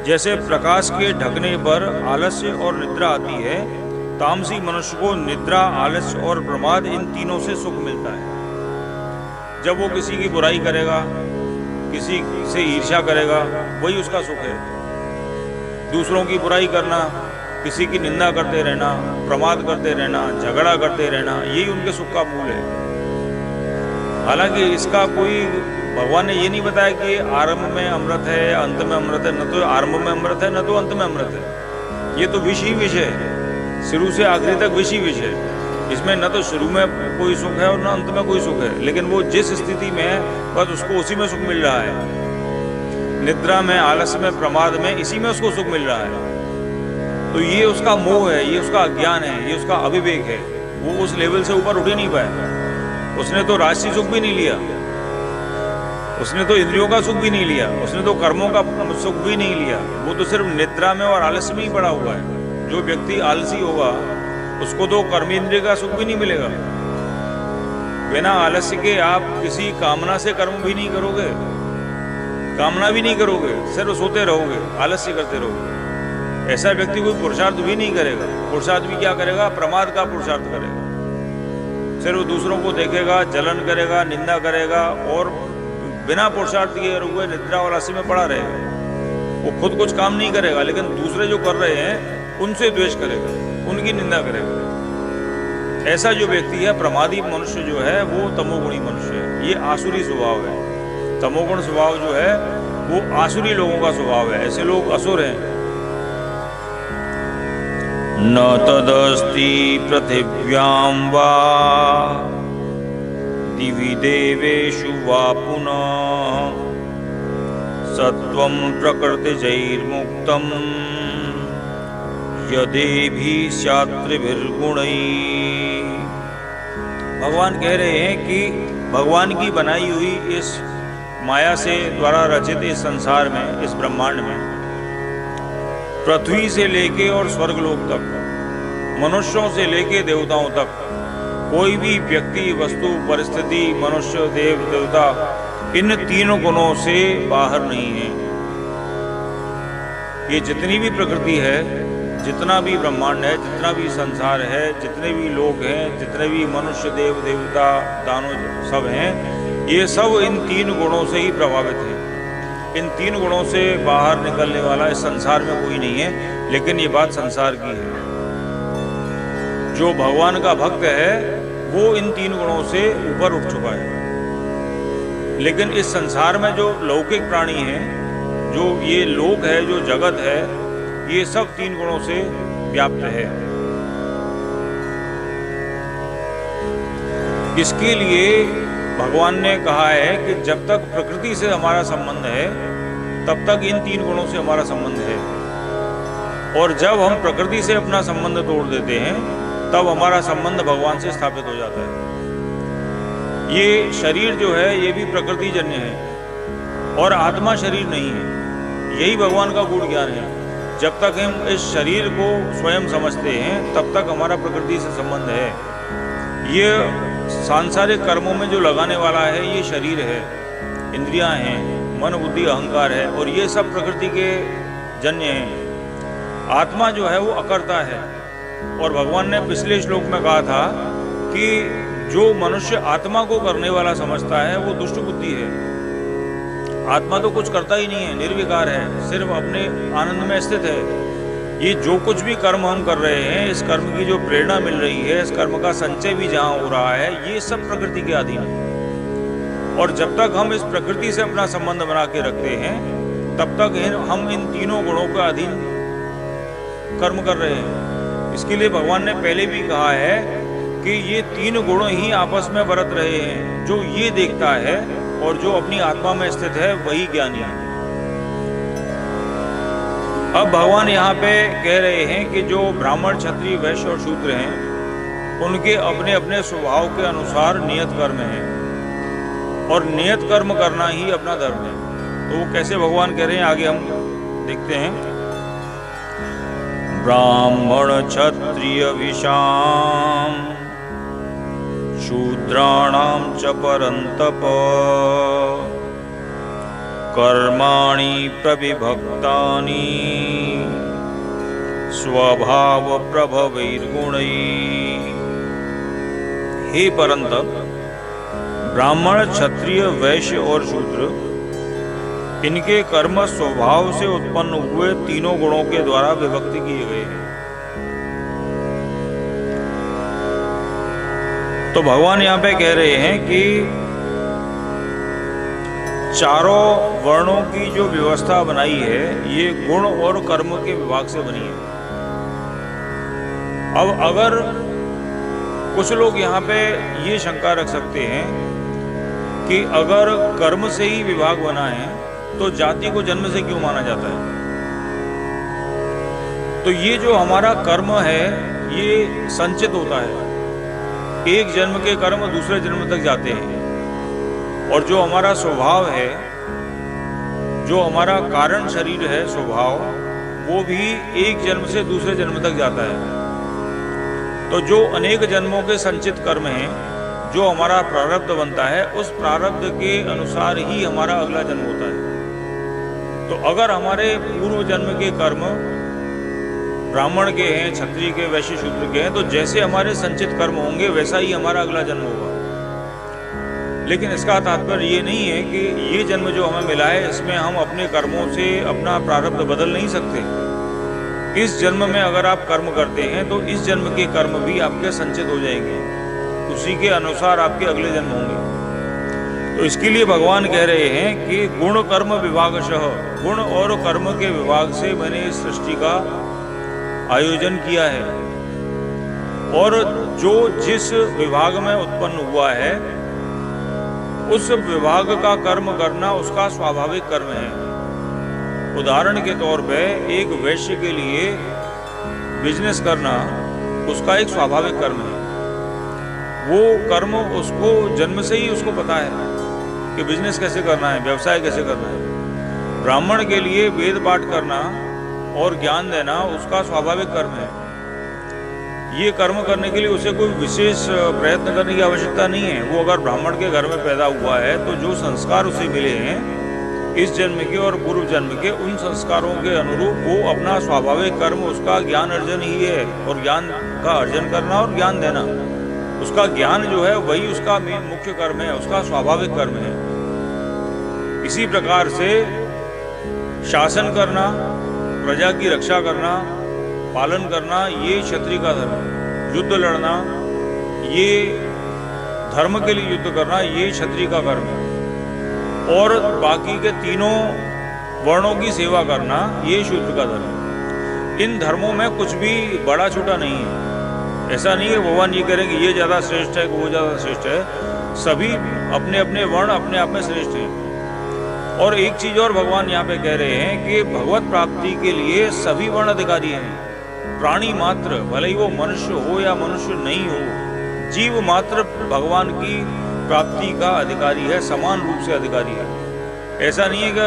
जैसे प्रकाश के ढकने पर आलस्य और निद्रा आती है, तामसी मनुष्य को निद्रा, आलस्य और प्रमाद इन तीनों से सुख मिलता है। जब वो किसी की बुराई करेगा, किसी से ईर्ष्या करेगा, वही उसका सुख है। दूसरों की बुराई करना, किसी की निंदा करते रहना, प्रमाद करते रहना, झगड़ा करते रहना, यही उनके सुख का मूल है। हालांकि इसका कोई भगवान ने ये नहीं बताया कि आरंभ में अमृत है या अंत में अमृत है। न तो आरंभ में अमृत है, न तो अंत में अमृत है। ये तो विष ही विष है, शुरू से आखिरी तक विष ही विष है। इसमें न तो शुरू में कोई सुख है और न अंत में कोई सुख है, लेकिन वो जिस स्थिति में है बस उसको उसी में सुख मिल रहा है। निद्रा में, आलस्य में, प्रमाद में, इसी में उसको सुख मिल रहा है। तो ये उसका मोह है, ये उसका अज्ञान है, ये उसका अविवेक है। वो उस लेवल से ऊपर उठ ही नहीं पाया। उसने तो राजसी सुख भी नहीं लिया, उसने तो इंद्रियों का सुख भी नहीं लिया, उसने तो कर्मों का सुख भी नहीं लिया। वो तो सिर्फ निद्रा में और आलस्य में ही पड़ा हुआ है। जो व्यक्ति आलसी होगा उसको तो कर्मेंद्रिय का सुख भी नहीं मिलेगा। बिना आलस्य के आप किसी कामना से कर्म भी नहीं करोगे, कामना भी नहीं करोगे, सिर्फ सोते रहोगे, आलस्य करते रहोगे। ऐसा व्यक्ति कोई पुरुषार्थ भी नहीं करेगा। पुरुषार्थ भी क्या करेगा? प्रमाद का पुरुषार्थ करेगा। सिर्फ दूसरों को देखेगा, जलन करेगा, निंदा करेगा और बिना पुरुषार्थ किए हुए निद्रा और आलस्य में पड़ा रहेगा। वो खुद कुछ काम नहीं करेगा, लेकिन दूसरे जो कर रहे हैं उनसे द्वेष करेगा, उनकी निंदा करेगा। ऐसा जो व्यक्ति है, प्रमादी मनुष्य जो है, वो तमोगुणी मनुष्य है। ये आसुरी स्वभाव है। तमोगुण स्वभाव जो है वो आसुरी लोगों का स्वभाव है। ऐसे लोग असुर हैं। न तदस्ति पृथिव्यां वा दिवि देवेषु वा पुनः सत्वं प्रकृतिजैर्मुक्तं यदेभिः स्यात्रिभिर्गुणैः। भगवान कह रहे हैं कि भगवान की बनाई हुई इस माया से द्वारा रचित इस संसार में, इस ब्रह्मांड में, पृथ्वी से लेके और स्वर्गलोक तक, मनुष्यों से लेके देवताओं तक, कोई भी व्यक्ति, वस्तु, परिस्थिति, मनुष्य, देव, देवता, इन तीनों गुणों से बाहर नहीं है। ये जितनी भी प्रकृति है जितना भी ब्रह्मांड है, जितना भी संसार है, जितने भी लोग हैं, जितने भी मनुष्य, देव देवता, दानव सब हैं, ये सब इन 3 गुणों से ही प्रभावित हैं। इन 3 गुणों से बाहर निकलने वाला इस संसार में कोई नहीं है। लेकिन ये बात संसार की है। जो भगवान का भक्त है वो इन 3 गुणों से ऊपर उठ चुका है। लेकिन इस संसार में जो लौकिक प्राणी हैं, जो ये लोक है, जो जगत है, ये सब 3 गुणों से व्याप्त है। इसके लिए भगवान ने कहा है कि जब तक प्रकृति से हमारा संबंध है तब तक इन 3 गुणों से हमारा संबंध है, और जब हम प्रकृति से अपना संबंध तोड़ देते हैं तब हमारा संबंध भगवान से स्थापित हो जाता है। ये शरीर जो है ये भी प्रकृति जन्य है और आत्मा शरीर नहीं है। यही भगवान का गूढ़ ज्ञान है। जब तक हम इस शरीर को स्वयं समझते हैं तब तक हमारा प्रकृति से संबंध है। ये सांसारिक कर्मों में जो लगाने वाला है ये शरीर है, इंद्रियां हैं, मन बुद्धि अहंकार है, और ये सब प्रकृति के जन्य हैं। आत्मा जो है वो अकर्ता है। और भगवान ने पिछले श्लोक में कहा था कि जो मनुष्य आत्मा को करने वाला समझता है वो दुष्ट बुद्धि है। आत्मा तो कुछ करता ही नहीं है, निर्विकार है, सिर्फ अपने आनंद में स्थित है। ये जो कुछ भी कर्म हम कर रहे हैं, इस कर्म की जो प्रेरणा मिल रही है, इस कर्म का संचय भी जहाँ हो रहा है, ये सब प्रकृति के अधीन है। और जब तक हम इस प्रकृति से अपना संबंध बना के रखते हैं तब तक हम इन 3 गुणों के अधीन कर्म कर रहे हैं। इसके लिए भगवान ने पहले भी कहा है कि ये 3 गुण ही आपस में बरत रहे हैं। जो ये देखता है और जो अपनी आत्मा में स्थित है वही ज्ञानी है। अब भगवान यहाँ पे कह रहे हैं कि जो ब्राह्मण, क्षत्रिय, वैश्य और शूद्र हैं उनके अपने अपने स्वभाव के अनुसार नियत कर्म है, और नियत कर्म करना ही अपना धर्म है। तो वो कैसे भगवान कह रहे हैं आगे हम देखते हैं। ब्राह्मण क्षत्रिय विशाम शूद्राणां च परन्तप कर्माणि प्रविभक्तानि स्वभाव प्रभवैर्गुणैः। हे परन्तप, ब्राह्मण, क्षत्रिय, वैश्य और शूद्र, इनके कर्म स्वभाव से उत्पन्न हुए 3 गुणों के द्वारा विभक्ति किए गए हैं। तो भगवान यहाँ पे कह रहे हैं कि चारों वर्णों की जो व्यवस्था बनाई है ये गुण और कर्म के विभाग से बनी है। अब अगर कुछ लोग यहाँ पे ये शंका रख सकते हैं कि अगर कर्म से ही विभाग बना है तो जाति को जन्म से क्यों माना जाता है। तो ये जो हमारा कर्म है ये संचित होता है। एक जन्म के कर्म दूसरे जन्म तक जाते हैं, और जो हमारा स्वभाव है, जो हमारा कारण शरीर है स्वभाव, वो भी एक जन्म से दूसरे जन्म तक जाता है। तो जो अनेक जन्मों के संचित कर्म हैं, जो हमारा प्रारब्ध बनता है, उस प्रारब्ध के अनुसार ही हमारा अगला जन्म होता है। तो अगर हमारे पूर्व जन्म के कर्म ब्राह्मण के हैं, क्षत्रिय के, वैश्य, शूद्र के हैं, तो जैसे हमारे संचित कर्म होंगे वैसा ही हमारा अगला जन्म होगा। लेकिन इसका तात्पर्य ये नहीं है कि ये जन्म जो हमें मिला है इसमें हम अपने कर्मों से अपना प्रारब्ध बदल नहीं सकते। इस जन्म में अगर आप कर्म करते हैं तो इस जन्म के कर्म भी आपके संचित हो जाएंगे, उसी के अनुसार आपके अगले जन्म होंगे। तो इसके लिए भगवान कह रहे हैं कि गुण कर्म विभागशः, गुण और कर्म के विभाग से मैंने इस सृष्टि का आयोजन किया है, और जो जिस विभाग में उत्पन्न हुआ है उस विभाग का कर्म करना उसका स्वाभाविक कर्म है। उदाहरण के तौर पे एक वैश्य के लिए बिजनेस करना उसका एक स्वाभाविक कर्म है। वो कर्म उसको जन्म से ही उसको पता है कि बिजनेस कैसे करना है, व्यवसाय कैसे करना है। ब्राह्मण के लिए वेद पाठ करना और ज्ञान देना उसका स्वाभाविक कर्म है। ये कर्म करने के लिए उसे कोई विशेष प्रयत्न करने की आवश्यकता नहीं है। वो अगर ब्राह्मण के घर में पैदा हुआ है तो जो संस्कार उसे मिले हैं इस जन्म के और पूर्व जन्म के उन संस्कारों के अनुरूप वो अपना स्वाभाविक कर्म, उसका ज्ञान अर्जन ही है, और ज्ञान का अर्जन करना और ज्ञान देना, उसका ज्ञान जो है वही उसका मुख्य कर्म है, उसका स्वाभाविक कर्म है। इसी प्रकार से शासन करना, प्रजा की रक्षा करना, पालन करना, ये क्षत्रिय का धर्म है। युद्ध लड़ना, ये धर्म के लिए युद्ध करना, ये क्षत्रिय का कर्म है। और बाकी के तीनों वर्णों की सेवा करना, ये शूद्र का धर्म है। इन धर्मों में कुछ भी बड़ा छोटा नहीं है। ऐसा नहीं है भगवान ये करें कि ये ज़्यादा श्रेष्ठ है कि वो ज़्यादा श्रेष्ठ है। सभी अपने अपने वर्ण अपने आप में श्रेष्ठ हैं। और एक चीज़ और भगवान यहाँ पे कह रहे हैं कि भगवत प्राप्ति के लिए सभी वर्ण अधिकारी हैं। प्राणी मात्र, भले ही वो मनुष्य हो या मनुष्य नहीं हो, जीव मात्र भगवान की प्राप्ति का अधिकारी है, समान रूप से अधिकारी है। ऐसा नहीं है कि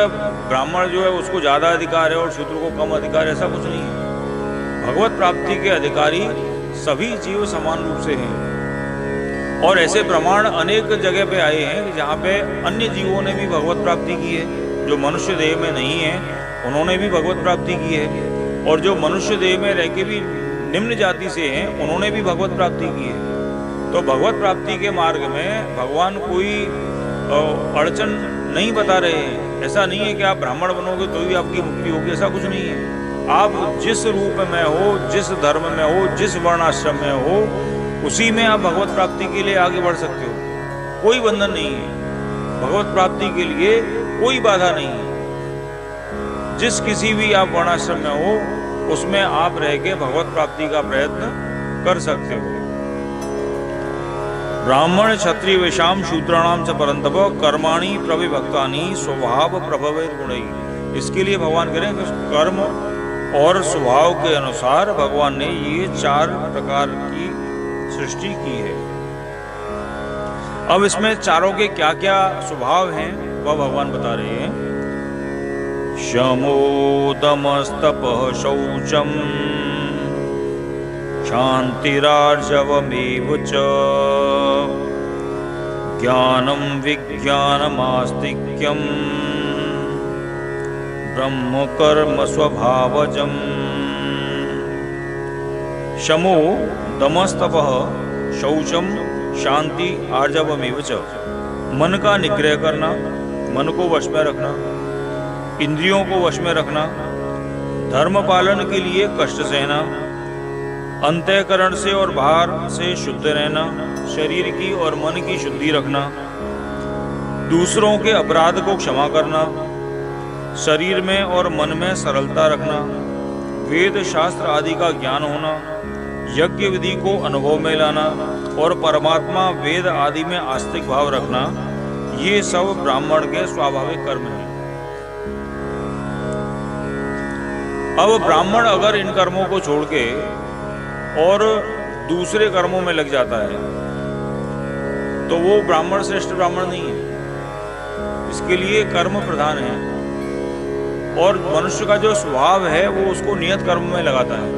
ब्राह्मण जो है उसको ज़्यादा अधिकार है और शूद्र को कम अधिकार है, ऐसा कुछ नहीं है। भगवत प्राप्ति के अधिकारी सभी जीव समान रूप से हैं। और ऐसे प्रमाण अनेक जगह पे आए हैं जहाँ पे अन्य जीवों ने भी भगवत प्राप्ति की है। जो मनुष्य देह में नहीं है उन्होंने भी भगवत प्राप्ति की है, और जो मनुष्य देह में रह के भी निम्न जाति से हैं उन्होंने भी भगवत प्राप्ति की है। तो भगवत प्राप्ति के मार्ग में भगवान कोई अड़चन नहीं बता रहे हैं। ऐसा नहीं है कि आप ब्राह्मण बनोगे तो भी आपकी मुक्ति होगी, ऐसा कुछ नहीं है। आप जिस रूप में हो, जिस धर्म में हो, जिस वर्णाश्रम में हो, उसी में आप भगवत प्राप्ति के लिए आगे बढ़ सकते हो। कोई बंधन नहीं है, भगवत प्राप्ति के लिए कोई बाधा नहीं है। जिस किसी भी आप वर्णाश्रम में हो उसमें आप रह के भगवत प्राप्ति का प्रयत्न कर सकते हो। ब्राह्मण क्षत्रिय वैश्याम शूद्राणाम च परंतप कर्माणि प्रविभक्तानि स्वभाव प्रभवे गुणैः। इसके लिए भगवान कह रहे हैं कि कर्म और स्वभाव के अनुसार भगवान ने ये 4 प्रकार की सृष्टि की है। अब इसमें चारों के क्या क्या स्वभाव हैं वह भगवान बता रहे हैं। शमो दमस्तपः शौचम शांतिरार्जवमेव च ज्ञानम विज्ञानमास्तिक्यम ब्रह्म कर्म स्वभावजम। शमो दमस्तपः शौचम शांति आर्जवमेव च। मन का निग्रह करना, मन को वश में रखना, इंद्रियों को वश में रखना, धर्म पालन के लिए कष्ट सहना, अंतःकरण से और बाहर से शुद्ध रहना, शरीर की और मन की शुद्धि रखना, दूसरों के अपराध को क्षमा करना, शरीर में और मन में सरलता रखना, वेद शास्त्र आदि का ज्ञान होना, यज्ञ विधि को अनुभव में लाना और परमात्मा वेद आदि में आस्तिक भाव रखना, ये सब ब्राह्मण के स्वाभाविक कर्म हैं। अब ब्राह्मण अगर इन कर्मों को छोड़ के और दूसरे कर्मों में लग जाता है तो वो ब्राह्मण श्रेष्ठ ब्राह्मण नहीं है। इसके लिए कर्म प्रधान है, और मनुष्य का जो स्वभाव है वो उसको नियत कर्म में लगाता है,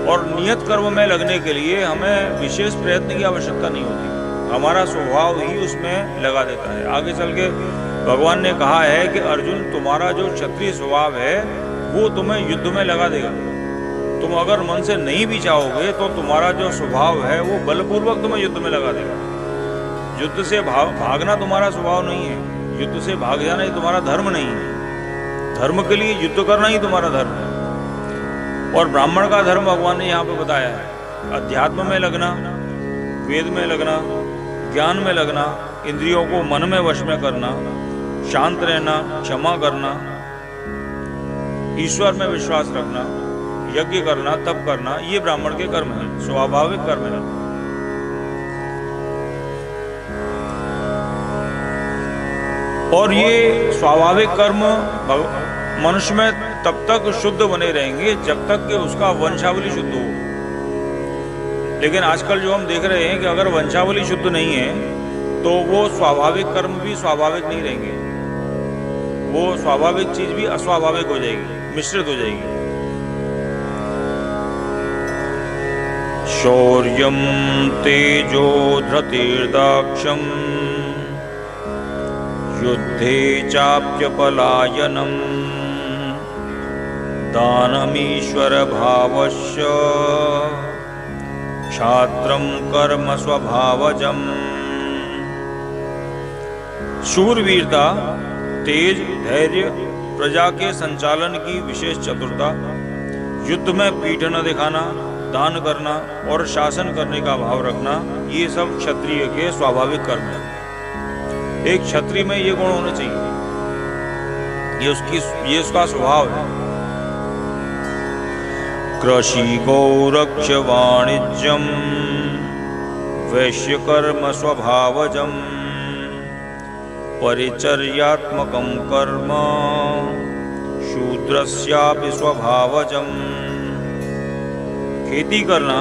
और नियत कर्म में लगने के लिए हमें विशेष प्रयत्न की आवश्यकता नहीं होती। हमारा स्वभाव ही उसमें लगा देता है। आगे चल के भगवान ने कहा है कि अर्जुन, तुम्हारा जो क्षत्रिय स्वभाव है वो तुम्हें युद्ध में लगा देगा। तुम अगर मन से नहीं भी चाहोगे तो तुम्हारा जो स्वभाव है वो बलपूर्वक तुम्हें युद्ध में लगा देगा। युद्ध से भागना तुम्हारा स्वभाव नहीं है, युद्ध से भाग जाना ही तुम्हारा धर्म नहीं है। धर्म के लिए युद्ध करना ही तुम्हारा धर्म है। और ब्राह्मण का धर्म भगवान ने यहाँ पे बताया है। अध्यात्म में लगना, वेद में लगना, ज्ञान में लगना, इंद्रियों को मन में वश में करना, शांत रहना, क्षमा करना, ईश्वर में विश्वास रखना, यज्ञ करना, तप करना, ये ब्राह्मण के कर्म हैं, स्वाभाविक कर्म हैं। और ये स्वाभाविक कर्म मनुष्य में तब तक शुद्ध बने रहेंगे जब तक कि उसका वंशावली शुद्ध हो। लेकिन आजकल जो हम देख रहे हैं कि अगर वंशावली शुद्ध नहीं है तो वो स्वाभाविक कर्म भी स्वाभाविक नहीं रहेंगे, वो स्वाभाविक चीज भी अस्वाभाविक हो जाएगी, मिश्रित हो जाएगी। शौर्यं तेजो धृतिर्दाक्ष्यं युद्धे चाप्यपलायनम् दानमीश्वर भावस्य क्षात्रं कर्म स्वभावजम्। शूरवीरता, तेज, धैर्य, प्रजा के संचालन की विशेष चतुरता, युद्ध में पीठ न दिखाना, दान करना और शासन करने का भाव रखना, ये सब क्षत्रिय के स्वाभाविक कर्म हैं। एक क्षत्रिय में ये गुण होने चाहिए, ये उसका स्वभाव है। कृषि गौरक्ष वाणिज्यम वैश्य कर्म स्वभावजम परिचर्यात्मकं कर्म शूद्रस्यापि स्वभावजम। खेती करना,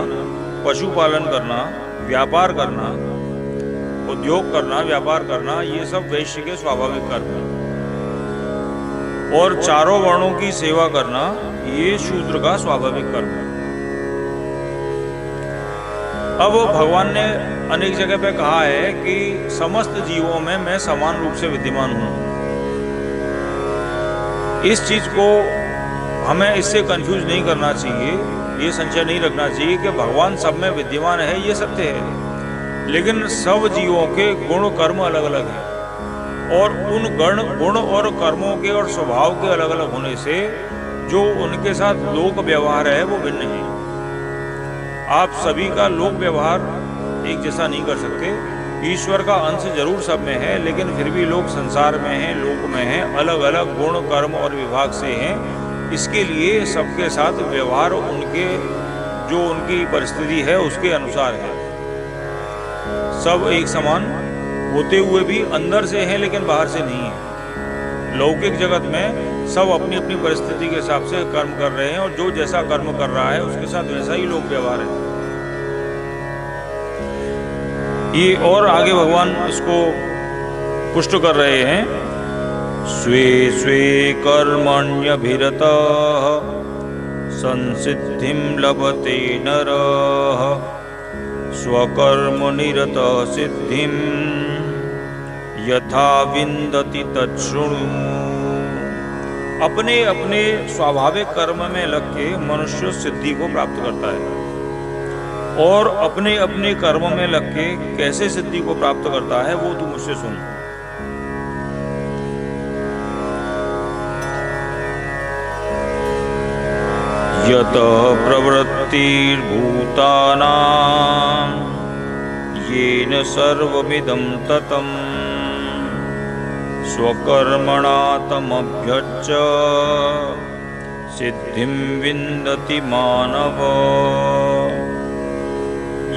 पशुपालन करना, व्यापार करना, उद्योग करना, व्यापार करना, ये सब वैश्य के स्वाभाविक कर्म हैं। और चारों वर्णों की सेवा करना, ये शूद्र का स्वाभाविक कर्म है। अब भगवान ने अनेक जगह पे कहा है कि समस्त जीवों में मैं समान रूप से विद्यमान हूं। इस चीज को हमें इससे कंफ्यूज नहीं करना चाहिए, ये संशय नहीं रखना चाहिए कि भगवान सब में विद्यमान है, ये सत्य है। लेकिन सब जीवों के गुण कर्म अलग अलग हैं और उन गुण और कर्मों के और स्वभाव के अलग अलग होने से जो उनके साथ लोक व्यवहार है वो भिन्न है। आप सभी का लोक व्यवहार एक जैसा नहीं कर सकते। ईश्वर का अंश जरूर सब में है, लेकिन फिर भी लोग संसार में हैं, लोक में हैं, अलग अलग गुण कर्म और विभाग से हैं। इसके लिए सबके साथ व्यवहार उनके जो उनकी परिस्थिति है उसके अनुसार है। सब एक समान होते हुए भी अंदर से हैं लेकिन बाहर से नहीं है। लौकिक जगत में सब अपनी अपनी परिस्थिति के हिसाब से कर्म कर रहे हैं और जो जैसा कर्म कर रहा है उसके साथ वैसा ही लोक व्यवहार है। ये और आगे भगवान इसको पुष्ट कर रहे हैं। स्वे स्वे कर्मण्यभिरतः संसिद्धिं लभते नरः स्वकर्म निरत सिद्धिं यथा विन्दति तच्छृणु। अपने अपने स्वाभाविक कर्म में लग के मनुष्य सिद्धि को प्राप्त करता है और अपने अपने कर्म में लग के कैसे सिद्धि को प्राप्त करता है वो तू मुझसे सुन। यत प्रवृत्तिर्भूतानां येन सर्वमिदं ततं स्वकर्मणा तमभ्यर्च्य सिद्धिं विन्दति मानव।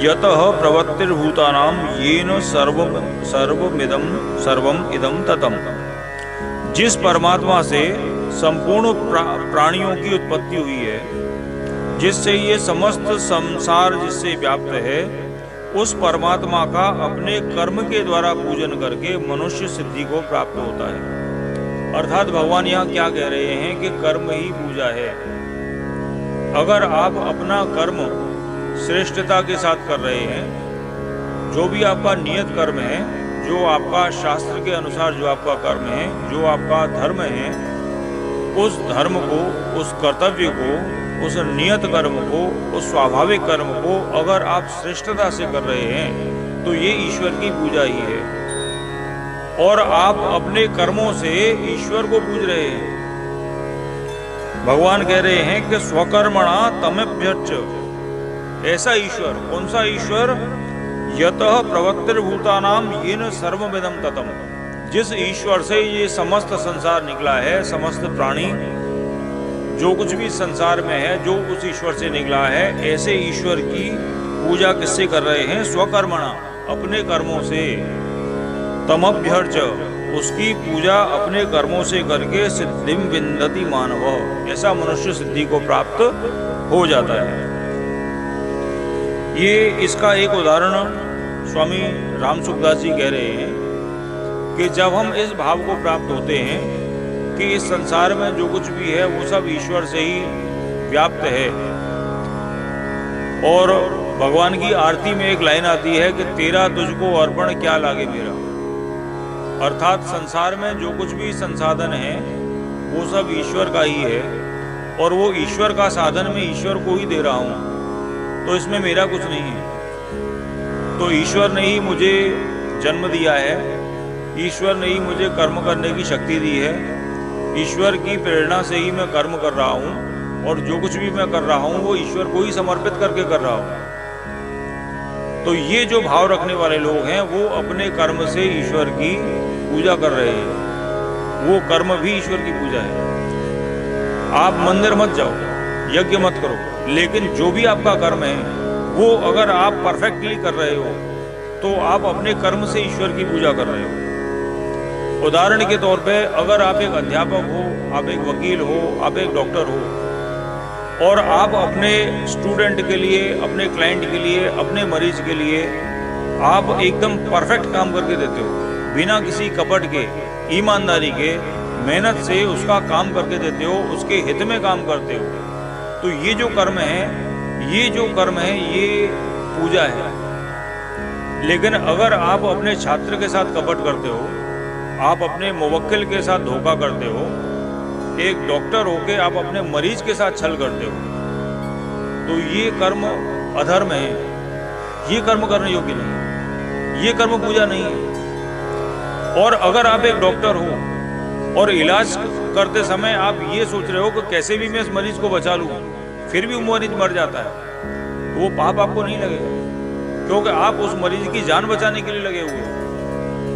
यतः प्रवृत्तिर्भूतानां येन सर्वम इदं ततम्। जिस परमात्मा से संपूर्ण प्राणियों की उत्पत्ति हुई है, जिससे ये समस्त संसार जिससे व्याप्त है, उस परमात्मा का अपने कर्म के द्वारा पूजन करके मनुष्य सिद्धि को प्राप्त होता है। अर्थात भगवान यहाँ क्या कह रहे हैं कि कर्म ही पूजा है। अगर आप अपना कर्म श्रेष्ठता के साथ कर रहे हैं, जो भी आपका नियत कर्म है, जो आपका शास्त्र के अनुसार जो आपका कर्म है, जो आपका धर्म है, उस धर्म को, उस कर्तव्य को, उस नियत कर्म को, उस स्वाभाविक कर्म को अगर आप श्रेष्ठता से कर रहे हैं तो ये ईश्वर की पूजा ही है। और आप अपने कर्मों से ईश्वर को पूज रहे हैं। भगवान कह रहे हैं कि स्वकर्मणा तमभ्यर्च्य। ऐसा ईश्वर, कौन सा ईश्वर? यतः प्रवृत्तिर्भूतानां येन सर्वमिदं ततम्। जिस ईश्वर से ये समस्त संसार निकला है, समस्त प्राणी जो कुछ भी संसार में है, जो उस ईश्वर से निकला है, ऐसे ईश्वर की पूजा किससे कर रहे हैं? स्वकर्मणा, अपने कर्मों से। तमभ्यर्च्य, उसकी पूजा अपने कर्मों से करके सिद्धिं विन्दति मानव। ऐसा मनुष्य सिद्धि को प्राप्त हो जाता है। ये इसका एक उदाहरण स्वामी राम सुखदास जी कह रहे हैं कि जब हम इस भाव को प्राप्त होते हैं कि इस संसार में जो कुछ भी है वो सब ईश्वर से ही व्याप्त है। और भगवान की आरती में एक लाइन आती है कि तेरा तुझको अर्पण क्या लागे मेरा। अर्थात संसार में जो कुछ भी संसाधन है वो सब ईश्वर का ही है, और वो ईश्वर का साधन मैं ईश्वर को ही दे रहा हूँ, तो इसमें मेरा कुछ नहीं है। तो ईश्वर ने ही मुझे जन्म दिया है, ईश्वर ने ही मुझे कर्म करने की शक्ति दी है, ईश्वर की प्रेरणा से ही मैं कर्म कर रहा हूँ, और जो कुछ भी मैं कर रहा हूँ वो ईश्वर को ही समर्पित करके कर रहा हूँ। तो ये जो भाव रखने वाले लोग हैं वो अपने कर्म से ईश्वर की पूजा कर रहे हैं, वो कर्म भी ईश्वर की पूजा है। आप मंदिर मत जाओ, यज्ञ मत करो, लेकिन जो भी आपका कर्म है वो अगर आप परफेक्टली कर रहे हो तो आप अपने कर्म से ईश्वर की पूजा कर रहे हो। उदाहरण के तौर पे अगर आप एक अध्यापक हो, आप एक वकील हो, आप एक डॉक्टर हो, और आप अपने स्टूडेंट के लिए, अपने क्लाइंट के लिए, अपने मरीज के लिए आप एकदम परफेक्ट काम करके देते हो, बिना किसी कपट के, ईमानदारी के, मेहनत से उसका काम करके देते हो, उसके हित में काम करते हो, तो ये जो कर्म है, ये जो कर्म है ये पूजा है। लेकिन अगर आप अपने छात्र के साथ कपट करते हो, आप अपने मुवक्किल के साथ धोखा करते हो, एक डॉक्टर होके आप अपने मरीज के साथ छल करते हो, तो ये कर्म अधर्म है, ये कर्म करने योग्य नहीं है, ये कर्म पूजा नहीं है। और अगर आप एक डॉक्टर हो और इलाज करते समय आप ये सोच रहे हो कि कैसे भी मैं इस मरीज को बचा लूँ, फिर भी वो मरीज मर जाता है, तो वो पाप आपको नहीं लगेगा, क्योंकि आप उस मरीज की जान बचाने के लिए लगे हुए हो।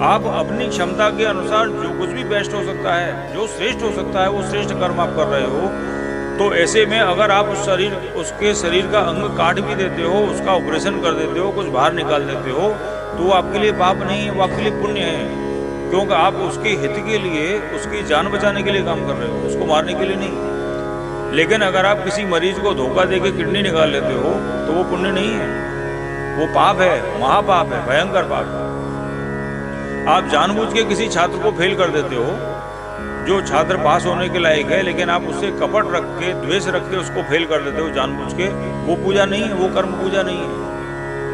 आप अपनी क्षमता के अनुसार जो कुछ भी बेस्ट हो सकता है, जो श्रेष्ठ हो सकता है, वो श्रेष्ठ कर्म आप कर रहे हो। तो ऐसे में अगर आप उसके शरीर का अंग काट भी देते हो, उसका ऑपरेशन कर देते हो, कुछ बाहर निकाल देते हो, तो वो आपके लिए पाप नहीं है, वो आपके लिए पुण्य है, क्योंकि आप उसके हित के लिए, उसकी जान बचाने के लिए काम कर रहे हो, उसको मारने के लिए नहीं। लेकिन अगर आप किसी मरीज को धोखा देके किडनी निकाल लेते हो तो वो पुण्य नहीं है, वो पाप है, महापाप है, भयंकर पाप है। आप जानबूझ के किसी छात्र को फेल कर देते हो, जो छात्र पास होने के लायक है, लेकिन आप उससे कपट रख के, द्वेष रख के उसको फेल कर देते हो जानबूझ के, वो पूजा नहीं है, वो कर्म पूजा नहीं है।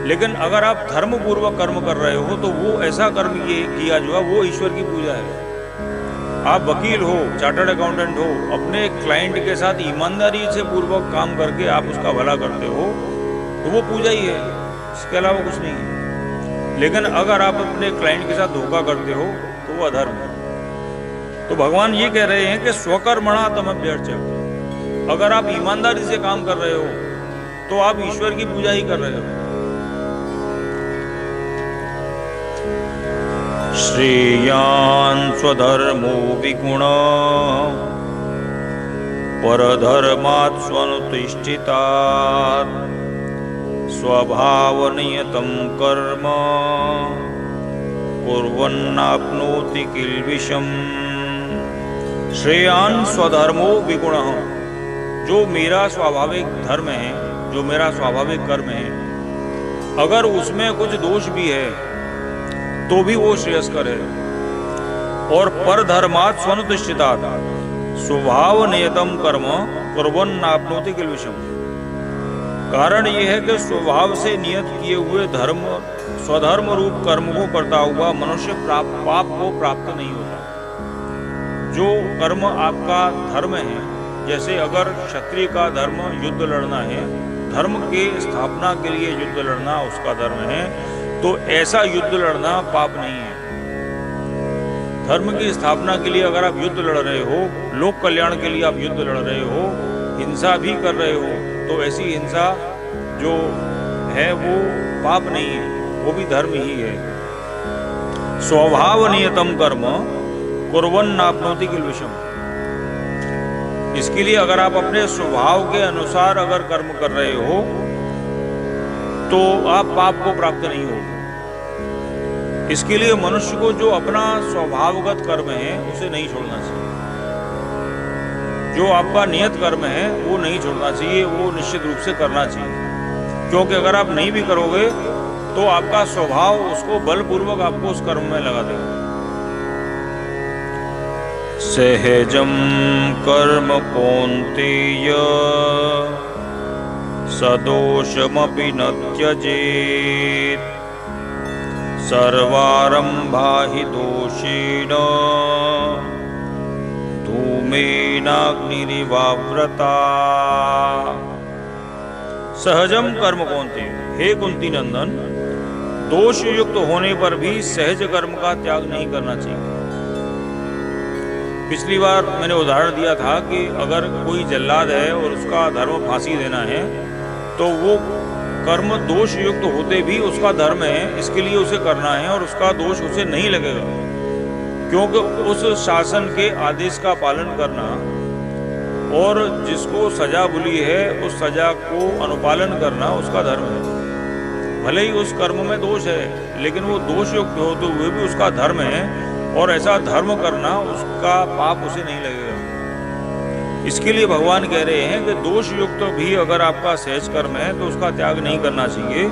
लेकिन अगर आप धर्म पूर्वक कर्म कर रहे हो तो वो ऐसा कर्म ये किया जो है वो ईश्वर की पूजा है। आप वकील हो, चार्टर्ड अकाउंटेंट हो, अपने क्लाइंट के साथ ईमानदारी से पूर्वक काम करके आप उसका भला करते हो, तो वो पूजा ही है, इसके अलावा कुछ नहीं है। लेकिन अगर आप अपने क्लाइंट के साथ धोखा करते हो तो वो अधर्म है। तो भगवान ये कह रहे हैं कि स्वकर्मणा तमभ्यर्च्य, अगर आप ईमानदारी से काम कर रहे हो तो आप ईश्वर की पूजा ही कर रहे हो। श्रेयान् स्वधर्मो विगुण परधर्मात् स्वनुतिष्ठितात् स्वभावनियतं कर्म कुर्वन्नाप्नोति किल्बिषम्। श्रेयान् स्वधर्मो विगुणः, जो मेरा स्वाभाविक धर्म है, जो मेरा स्वाभाविक कर्म है, अगर उसमें कुछ दोष भी है तो भी वो श्रेयस्कर है। और परधर्मात् स्वनुतिष्ठितात् स्वभाव नियतम कर्म कुर्वन्नाप्नोति किल्बिषम्। कारण यह है कि स्वभाव से नियत किए हुए धर्म, स्वधर्म रूप कर्म को करता हुआ मनुष्य पाप को प्राप्त नहीं होता। जो कर्म आपका धर्म है, जैसे अगर क्षत्रिय का धर्म युद्ध लड़ना है, धर्म के स्थापना के लिए युद्ध लड़ना उसका धर्म है, तो ऐसा युद्ध लड़ना पाप नहीं है। धर्म की स्थापना के लिए अगर आप युद्ध लड़ रहे हो, लोक कल्याण के लिए आप युद्ध लड़ रहे हो, हिंसा भी कर रहे हो, तो ऐसी हिंसा जो है वो पाप नहीं है, वो भी धर्म ही है। स्वभाव नियतम कर्म कुर्वन्नाप्नोति किल्बिषम्। इसके लिए अगर आप अपने स्वभाव के अनुसार अगर कर्म कर रहे हो तो आप पाप को प्राप्त नहीं हो। इसके लिए मनुष्य को जो अपना स्वभावगत कर्म है उसे नहीं छोड़ना चाहिए। जो आपका नियत कर्म है वो नहीं छोड़ना चाहिए, वो निश्चित रूप से करना चाहिए, क्योंकि अगर आप नहीं भी करोगे तो आपका स्वभाव उसको बलपूर्वक आपको उस कर्म में लगा देगा। सहजम कर्म कौन्तेय सदोषमपि न त्यजेत् सर्वारंभा हि दोषेण धूमेनाग्निरिवाव्रता। सहजम कर्म कौन्तेय, हे कुंती नंदन, दोष युक्त होने पर भी सहज कर्म का त्याग नहीं करना चाहिए। पिछली बार मैंने उदाहरण दिया था कि अगर कोई जल्लाद है और उसका धर्म फांसी देना है तो वो कर्म दोष युक्त होते भी उसका धर्म है, इसके लिए उसे करना है और उसका दोष उसे नहीं लगेगा, क्योंकि उस शासन के आदेश का पालन करना और जिसको सजा बुली है उस सजा को अनुपालन करना उसका धर्म है। भले ही उस कर्म में दोष है लेकिन वो दोष युक्त होते हुए भी उसका धर्म है और ऐसा धर्म करना उसका पाप उसे नहीं लगेगा। इसके लिए भगवान कह रहे हैं कि दोष युक्त भी अगर आपका सहज कर्म है तो उसका त्याग नहीं करना चाहिए,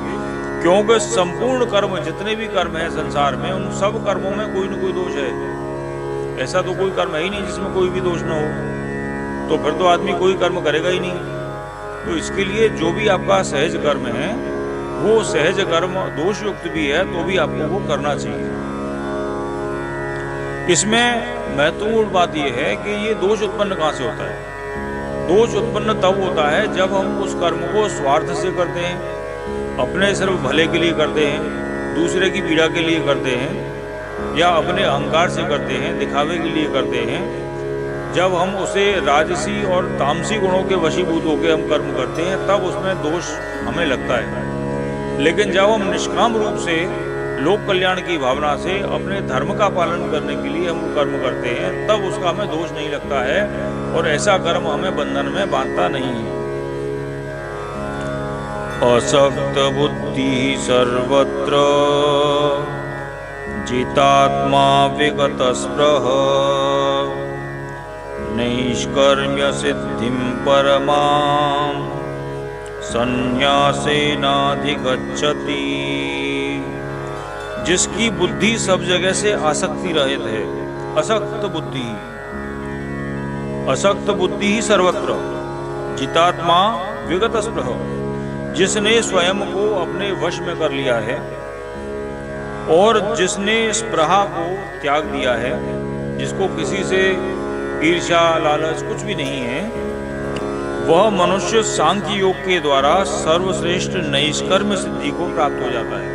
क्योंकि संपूर्ण कर्म, जितने भी कर्म हैं संसार में, उन सब कर्मों में कोई न कोई दोष है। ऐसा तो कोई कर्म है ही नहीं जिसमें कोई भी दोष ना हो, तो फिर तो आदमी कोई कर्म करेगा ही नहीं। तो इसके लिए जो भी आपका सहज कर्म है वो सहज कर्म दोष युक्त भी है तो भी आपको वो करना चाहिए। इसमें महत्वपूर्ण बात यह है कि ये दोष उत्पन्न कहाँ से होता है। दोष उत्पन्न तब होता है जब हम उस कर्म को स्वार्थ से करते हैं, अपने सिर्फ भले के लिए करते हैं, दूसरे की पीड़ा के लिए करते हैं, या अपने अहंकार से करते हैं, दिखावे के लिए करते हैं। जब हम उसे राजसी और तामसी गुणों के वशीभूत होकर हम कर्म करते हैं तब उसमें दोष हमें लगता है। लेकिन जब हम निष्काम रूप से लोक कल्याण की भावना से अपने धर्म का पालन करने के लिए हम कर्म करते हैं तब उसका हमें दोष नहीं लगता है और ऐसा कर्म हमें बंधन में बांधता नहीं है। असक्त बुद्धि सर्वत्र जितात्मा विगत स्पृह नैष्कर्म्य सिद्धिं परमां संन्यासेनाधिगच्छति। जिसकी बुद्धि सब जगह से आसक्ति रहित है, असक्त बुद्धि, असक्त बुद्धि ही सर्वत्र जितात्मा विगत स्पृह, जिसने स्वयं को अपने वश में कर लिया है और जिसने स्पृहा को त्याग दिया है, जिसको किसी से ईर्ष्या लालच कुछ भी नहीं है, वह मनुष्य सांख्य योग के द्वारा सर्वश्रेष्ठ नैष्कर्म्य सिद्धि को प्राप्त हो जाता है।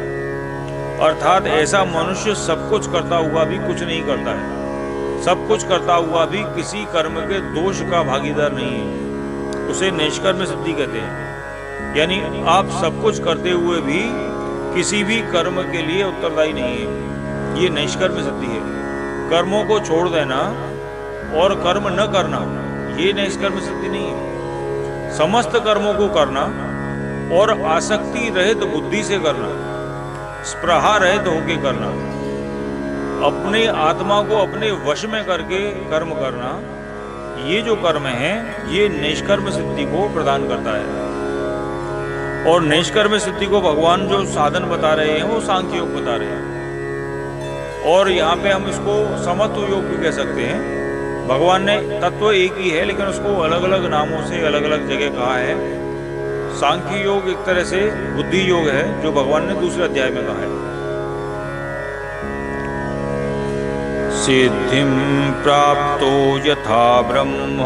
अर्थात ऐसा मनुष्य सब कुछ करता हुआ भी कुछ नहीं करता है, सब कुछ करता हुआ भी किसी कर्म के दोष का भागीदार नहीं है, उसे नैष्कर्म्य सिद्धि कहते हैं। यानी आप सब कुछ करते हुए भी किसी भी कर्म के लिए उत्तरदायी नहीं है, ये नैष्कर्म्य सिद्धि है। कर्मों को छोड़ देना और कर्म न करना ये नैष्कर्म्य सिद्धि नहीं है। समस्त कर्मों को करना और आसक्ति रहित बुद्धि से करना, स्पृहा रहित होके करना, अपने आत्मा को अपने वश में करके कर्म करना, ये जो कर्म है ये नैष्कर्म्य सिद्धि को प्रदान करता है। और नैष्कर्म्य सिद्धि को भगवान जो साधन बता रहे हैं वो सांख्य योग बता रहे हैं, और यहाँ पे हम इसको समत्व योग भी कह सकते हैं। भगवान ने तत्व एक ही है लेकिन उसको अलग अलग नामों से अलग अलग जगह कहा है। सांख्य योग एक तरह से बुद्धि योग है जो भगवान ने दूसरे अध्याय में कहा है। सिद्धिं प्राप्तो यथा ब्रह्म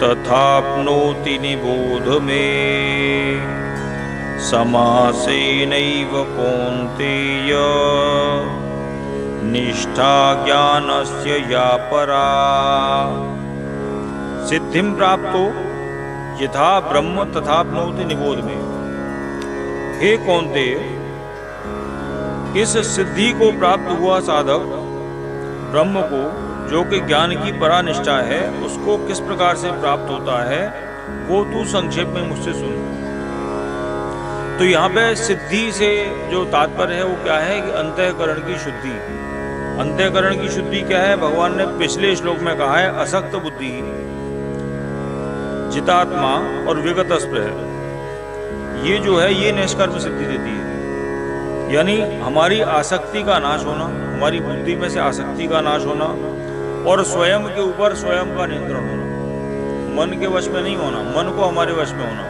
तथाप्नोति निबोध मे समासेनैव कौन्तेय निष्ठा ज्ञानस्य या परा। सिद्धिं प्राप्तो यथा ब्रह्म तथाप्नोति निबोध में। हे कौन्तेय, इस सिद्धि को प्राप्त हुआ साधक ब्रह्म को, जो कि ज्ञान की परा निष्ठा है, उसको किस प्रकार से प्राप्त होता है वो तू संक्षेप में मुझसे सुन। तो यहाँ पे सिद्धि से जो तात्पर्य है वो क्या है कि अंतःकरण की शुद्धि। अंतःकरण की शुद्धि क्या है? भगवान ने पिछले श्लोक में कहा है असक्त बुद्धि, जितात्मा और विगत स्पृह। ये जो है ये नैष्कर्म्य सिद्धि देती है, यानी हमारी आसक्ति का नाश होना, हमारी बुद्धि में से आसक्ति का नाश होना और स्वयं के ऊपर स्वयं का नियंत्रण होना, मन के वश में नहीं होना, मन को हमारे वश में होना।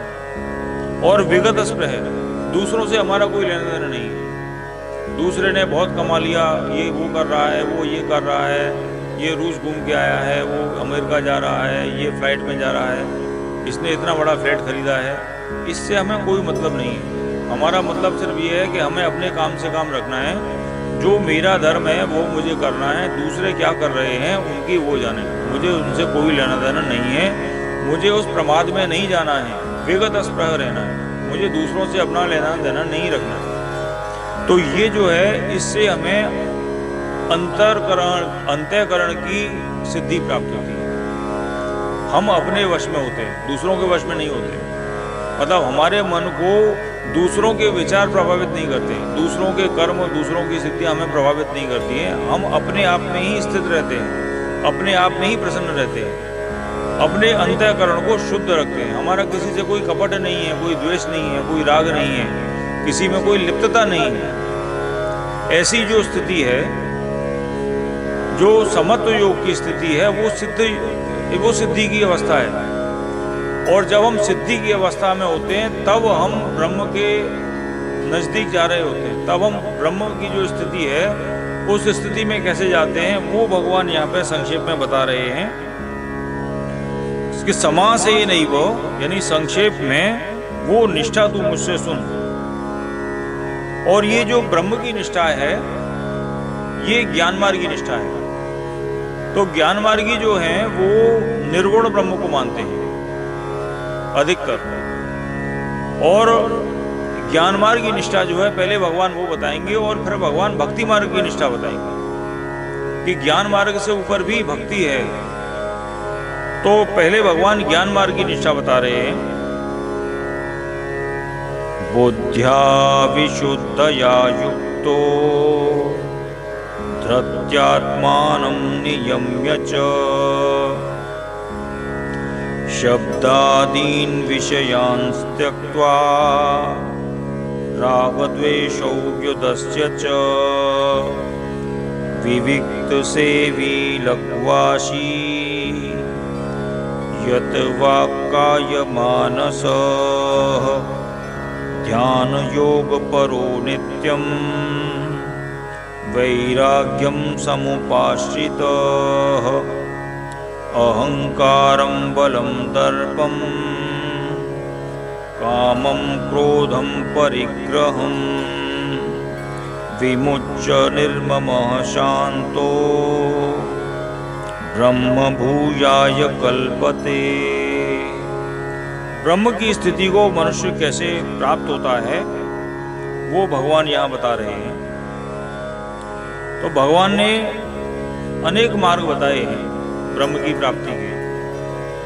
और विगत स्पृह, दूसरों से हमारा कोई लेना देना नहीं है। दूसरे ने बहुत कमा लिया, ये वो कर रहा है, वो ये कर रहा है, ये रूस घूम के आया है, वो अमेरिका जा रहा है, ये फ्लाइट में जा रहा है, इसने इतना बड़ा फ्लैट खरीदा है, इससे हमें कोई मतलब नहीं है। हमारा मतलब सिर्फ ये है कि हमें अपने काम से काम रखना है, जो मेरा धर्म है वो मुझे करना है, दूसरे क्या कर रहे हैं उनकी वो जाने, मुझे उनसे कोई लेना देना नहीं है। मुझे उस प्रमाद में नहीं जाना है, विगत स्पृह रहना है, मुझे दूसरों से अपना लेना देना नहीं रखना है। तो ये जो है, इससे हमें अंतःकरण की सिद्धि प्राप्त होती है। हम अपने वश में होते हैं, दूसरों के वश में नहीं होते। मतलब हमारे मन को दूसरों के विचार प्रभावित नहीं करते, दूसरों के कर्म और दूसरों की स्थितियाँ हमें प्रभावित नहीं करती हैं। हम अपने आप में ही स्थित रहते हैं, अपने आप में ही प्रसन्न रहते हैं, अपने अंतःकरण को शुद्ध रखते हैं। हमारा किसी से कोई कपट नहीं है, कोई द्वेष नहीं है, कोई राग नहीं है, किसी में कोई लिप्तता नहीं है। ऐसी जो स्थिति है, जो समत्व योग की स्थिति है, वो सिद्धि की अवस्था है। और जब हम सिद्धि की अवस्था में होते हैं, तब हम ब्रह्म के नजदीक जा रहे होते हैं। तब हम ब्रह्म की जो स्थिति है, उस स्थिति में कैसे जाते हैं, वो भगवान यहाँ पे संक्षेप में बता रहे हैं। इसके समा से ही नहीं वो, यानी संक्षेप में वो निष्ठा तू मुझसे सुन। और ये जो ब्रह्म की निष्ठा है, ये ज्ञान मार्ग की निष्ठा है। तो ज्ञान मार्गी जो हैं वो निर्गुण ब्रह्म को मानते हैं अधिकतर। और ज्ञान मार्ग की निष्ठा जो है, पहले भगवान वो बताएंगे और फिर भगवान भक्ति मार्ग की निष्ठा बताएंगे कि ज्ञान मार्ग से ऊपर भी भक्ति है। तो पहले भगवान ज्ञान मार्ग की निष्ठा बता रहे हैं। बुद्ध्या विशुद्धया युक्तो धृत्यात्मानं नियम्य च शब्दादीन् विषयान् त्यक्त्वा रागद्वेषौ व्युदस्य च विविक्तसेवी लघ्वाशी यत् वाक्कायमानसः ध्यानयोगपरो नित्यं वैराग्यं समुपाश्रितः अहंकारं बलं दर्पं कामं क्रोधं परिग्रहं विमुच्य निर्ममः शांतो ब्रह्म भूयाय कल्पते। ब्रह्म की स्थिति को मनुष्य कैसे प्राप्त होता है, वो भगवान यहाँ बता रहे हैं। तो भगवान ने अनेक मार्ग बताए हैं ब्रह्म की प्राप्ति के,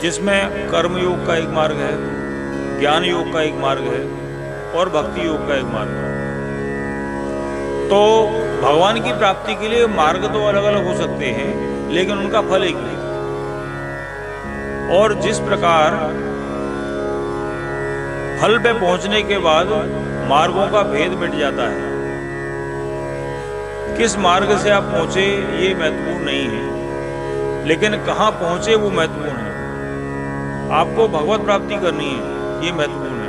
जिसमें कर्म योग का एक मार्ग है, ज्ञान योग का एक मार्ग है और भक्ति योग का एक मार्ग है। तो भगवान की प्राप्ति के लिए मार्ग तो अलग अलग हो सकते हैं, लेकिन उनका फल एक ही। और जिस प्रकार फल पे पहुंचने के बाद मार्गों का भेद मिट जाता है, किस मार्ग से आप पहुंचे ये महत्वपूर्ण नहीं है, लेकिन कहाँ पहुंचे वो महत्वपूर्ण है। आपको भगवत प्राप्ति करनी है, ये महत्वपूर्ण है।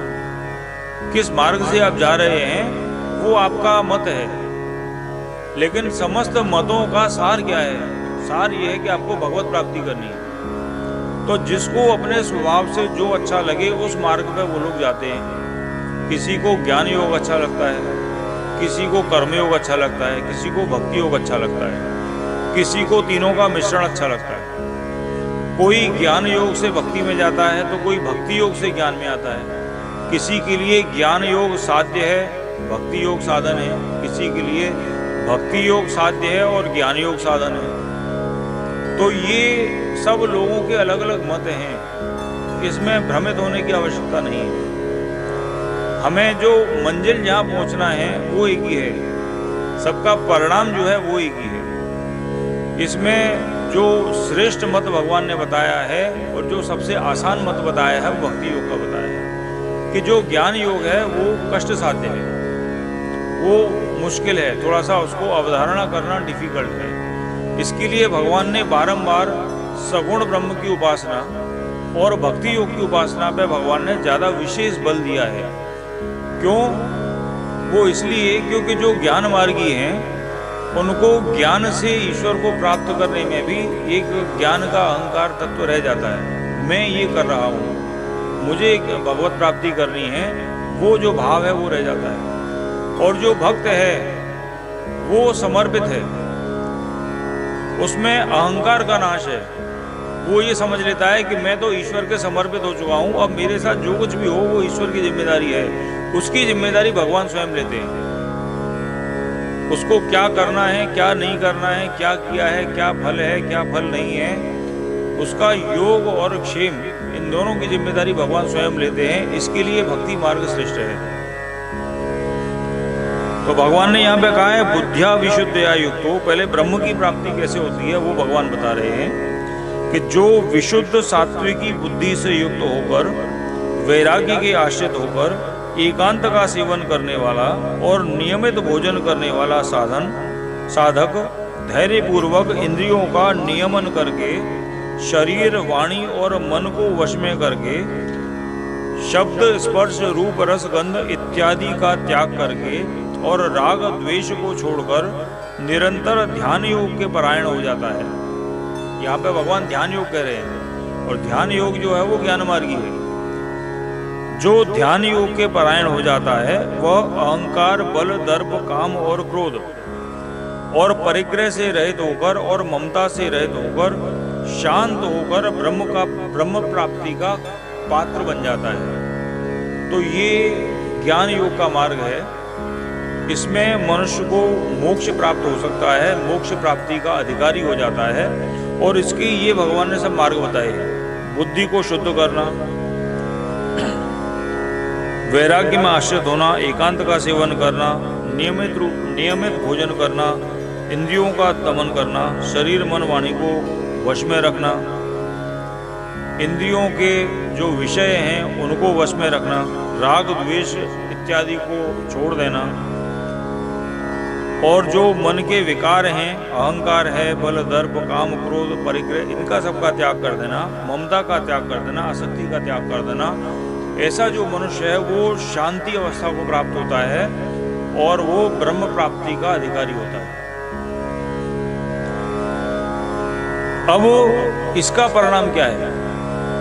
किस मार्ग से आप जा रहे हैं वो आपका मत है, लेकिन समस्त मतों का सार क्या है? सार ये है कि आपको भगवत प्राप्ति करनी है। तो जिसको अपने स्वभाव से जो अच्छा लगे उस मार्ग पे वो लोग जाते हैं। किसी को ज्ञान योग अच्छा लगता है, किसी को कर्म योग अच्छा लगता है, किसी को भक्ति योग अच्छा लगता है, किसी को तीनों का मिश्रण अच्छा लगता है। कोई ज्ञान योग से भक्ति में जाता है तो कोई भक्ति योग से ज्ञान में आता है। किसी के लिए ज्ञान योग साध्य है, भक्ति योग साधन है, किसी के लिए भक्ति योग साध्य है और ज्ञान योग साधन है। तो ये सब लोगों के अलग अलग मत हैं, इसमें भ्रमित होने की आवश्यकता नहीं है। हमें जो मंजिल जहाँ पहुँचना है वो एक ही है, सबका परिणाम जो है वो एक ही है। इसमें जो श्रेष्ठ मत भगवान ने बताया है और जो सबसे आसान मत बताया है वो भक्ति योग का बताया है कि जो ज्ञान योग है वो कष्ट साध्य है, वो मुश्किल है, थोड़ा सा उसको अवधारणा करना डिफिकल्ट है। इसके लिए भगवान ने बारंबार सगुण ब्रह्म की उपासना और भक्ति योग की उपासना पे भगवान ने ज़्यादा विशेष बल दिया है। क्यों? वो इसलिए क्योंकि जो ज्ञान मार्गी हैं उनको ज्ञान से ईश्वर को प्राप्त करने में भी एक ज्ञान का अहंकार तत्व रह जाता है। मैं ये कर रहा हूँ, मुझे भगवत प्राप्ति करनी है, वो जो भाव है वो रह जाता है। और जो भक्त है वो समर्पित है, उसमें अहंकार का नाश है। वो ये समझ लेता है कि मैं तो ईश्वर के समर्पित हो चुका हूँ, अब मेरे साथ जो कुछ भी हो वो ईश्वर की जिम्मेदारी है। उसकी जिम्मेदारी भगवान स्वयं लेते हैं। उसको क्या करना है, क्या नहीं करना है, क्या किया है, क्या फल है, क्या फल नहीं है, उसका योग और क्षेम, इन दोनों की जिम्मेदारी भगवान स्वयं लेते हैं। इसके लिए भक्ति मार्ग श्रेष्ठ है। तो भगवान ने यहाँ पे कहा है बुद्धिया विशुद्धया युक्तो। पहले ब्रह्म की प्राप्ति कैसे होती है वो भगवान बता रहे हैं कि जो विशुद्ध सात्विकी बुद्धि से युक्त होकर, वैराग्य के आश्रित होकर, एकांत का सेवन करने वाला और नियमित भोजन करने वाला साधक धैर्य पूर्वक इंद्रियों का नियमन करके, शरीर, वाणी और मन को वश में करके, शब्द, स्पर्श, रूप, रस, गंध इत्यादि का त्याग करके और राग द्वेष को छोड़कर निरंतर ध्यान योग के परायण हो जाता है। यहाँ पे भगवान ध्यान योग कह रहे हैं, और ध्यान योग जो है वो ज्ञान मार्गी है। जो ध्यान योग के परायण हो जाता है वह अहंकार, बल, दर्प, काम और क्रोध और परिग्रह से रहित होकर और ममता से रहित होकर शांत होकर ब्रह्म प्राप्ति का पात्र बन जाता है। तो ये ज्ञान योग का मार्ग है। इसमें मनुष्य को मोक्ष प्राप्त हो सकता है, मोक्ष प्राप्ति का अधिकारी हो जाता है। और इसके ये भगवान ने सब मार्ग बताए हैं। बुद्धि को शुद्ध करना, वैराग्य में आश्रित होना, एकांत का सेवन करना, नियमित भोजन करना, इंद्रियों का दमन करना, शरीर, मन, वाणी को वश में रखना, इंद्रियों के जो विषय हैं उनको वश में रखना, राग द्वेष इत्यादि को छोड़ देना, और जो मन के विकार हैं, अहंकार है, बल, दर्प, काम, क्रोध, परिग्रह, इनका सबका त्याग कर देना, ममता का त्याग कर देना, आसक्ति का त्याग कर देना। ऐसा जो मनुष्य है वो शांति अवस्था को प्राप्त होता है और वो ब्रह्म प्राप्ति का अधिकारी होता है। अब इसका परिणाम क्या है?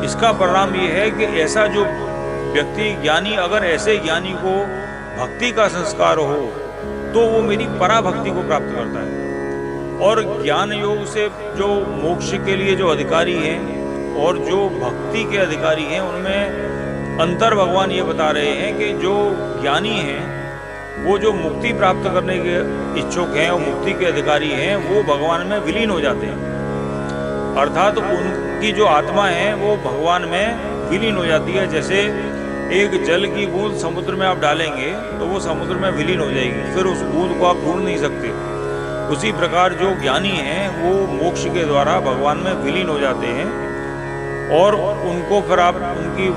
इसका परिणाम ये है कि ऐसा जो व्यक्ति ज्ञानी, अगर ऐसे ज्ञानी को भक्ति का संस्कार हो तो वो मेरी पराभक्ति को प्राप्त करता है। और ज्ञान योग से जो मोक्ष के लिए जो अधिकारी हैं और जो भक्ति के अधिकारी हैं, उनमें अंतर भगवान ये बता रहे हैं कि जो ज्ञानी हैं वो जो मुक्ति प्राप्त करने के इच्छुक हैं और मुक्ति के अधिकारी हैं, वो भगवान में विलीन हो जाते हैं। अर्थात उनकी जो आत्मा है वो भगवान में विलीन हो जाती है। जैसे एक जल की बूंद समुद्र में आप डालेंगे तो वो समुद्र में विलीन हो जाएगी, फिर उस बूंद को आप ढूंढ नहीं सकते। उसी प्रकार जो ज्ञानी हैं वो मोक्ष के द्वारा भगवान में विलीन हो जाते हैं और उनको फिर आप उनकी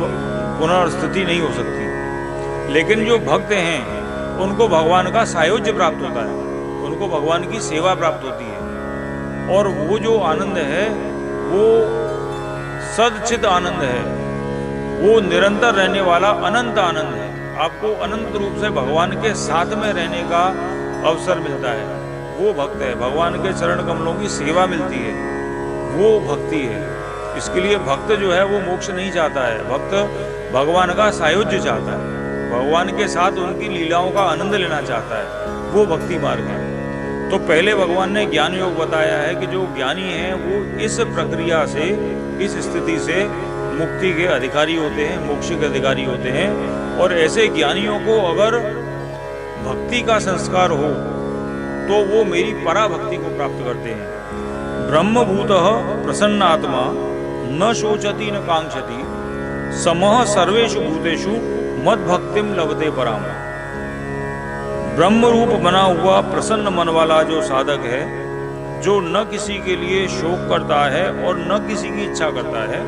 पुनर्स्थिति नहीं हो सकती। लेकिन जो भक्त हैं उनको भगवान का सायुज्य प्राप्त होता है, उनको भगवान की सेवा प्राप्त होती है। और वो जो आनंद है वो सदचित आनंद है, वो निरंतर रहने वाला अनंत आनंद है। आपको अनंत रूप से भगवान के साथ में रहने का अवसर मिलता है। वो भक्त है, भगवान के चरण कमलों की सेवा मिलती है, वो भक्ति है। इसके लिए भक्त जो है वो मोक्ष नहीं चाहता है, भक्त भगवान का सायुज्य चाहता है, भगवान के साथ उनकी लीलाओं का आनंद लेना चाहता है, वो भक्ति मार्ग है। तो पहले भगवान ने ज्ञान योग बताया है कि जो ज्ञानी हैं वो इस प्रक्रिया से, इस स्थिति से मुक्ति के अधिकारी होते हैं, मोक्ष के अधिकारी होते हैं। और ऐसे ज्ञानियों को अगर भक्ति का संस्कार हो तो वो मेरी पराभक्ति को प्राप्त करते हैं। ब्रह्मभूतः प्रसन्नात्मा न शोचति न कांक्षति समः सर्वेषु भूतेषु मद्भक्तिम लभते पराम। ब्रह्म रूप बना हुआ प्रसन्न मन वाला जो साधक है, जो न किसी के लिए शोक करता है और न किसी की इच्छा करता है,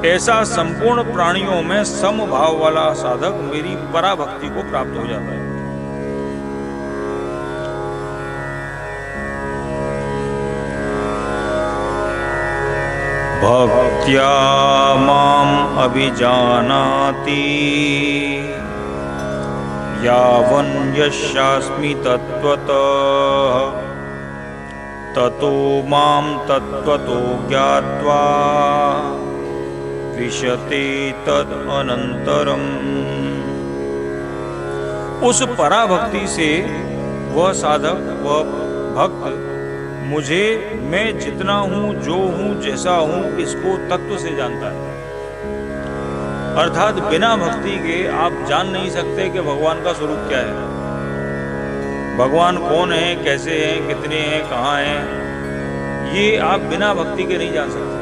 ऐसा संपूर्ण प्राणियों में समभाव वाला साधक मेरी पराभक्ति को प्राप्त हो जाता है। भक्त्या माम अभिजानाति यावन् यस्यास्मि तत्त्वतः ततो मां तत्त्वतो ज्ञात्वा विशते तद अनंतरम। उस पराभक्ति से वह साधक, वह भक्त मुझे, मैं जितना हूं, जो हूं, जैसा हूं, इसको तत्व से जानता है। अर्थात बिना भक्ति के आप जान नहीं सकते कि भगवान का स्वरूप क्या है, भगवान कौन है, कैसे हैं, कितने हैं, कहाँ हैं, ये आप बिना भक्ति के नहीं जान सकते।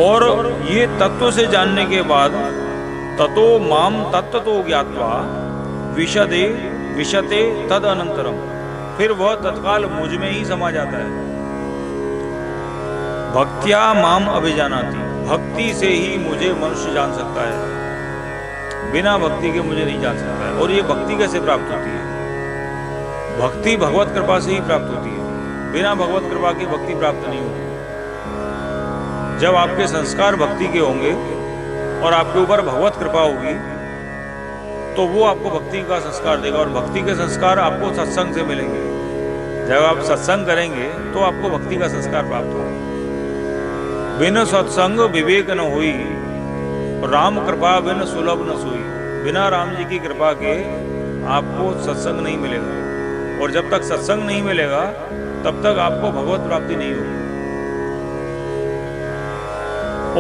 और ये तत्व से जानने के बाद ततो माम तत्त्वतो ज्ञात्वा विशदे विशते तद अनंतरम, फिर वह तत्काल मुझ में ही समा जाता है। भक्त्या माम अभिजानाति, भक्ति से ही मुझे मनुष्य जान सकता है, बिना भक्ति के मुझे नहीं जान सकता है। और ये भक्ति कैसे प्राप्त होती है? भक्ति भगवत कृपा से ही प्राप्त होती है, बिना भगवत कृपा की भक्ति प्राप्त नहीं होती। जब आपके संस्कार भक्ति के होंगे और आपके ऊपर भगवत कृपा होगी तो वो आपको भक्ति का संस्कार देगा, और भक्ति के संस्कार आपको सत्संग से मिलेंगे। जब आप सत्संग करेंगे तो आपको भक्ति का संस्कार प्राप्त होगा। बिन सत्संग विवेक न हुई, राम कृपा बिन सुलभ न सोई। बिना राम जी की कृपा के आपको सत्संग नहीं मिलेगा, और जब तक सत्संग नहीं मिलेगा तब तक आपको भगवत प्राप्ति नहीं होगी।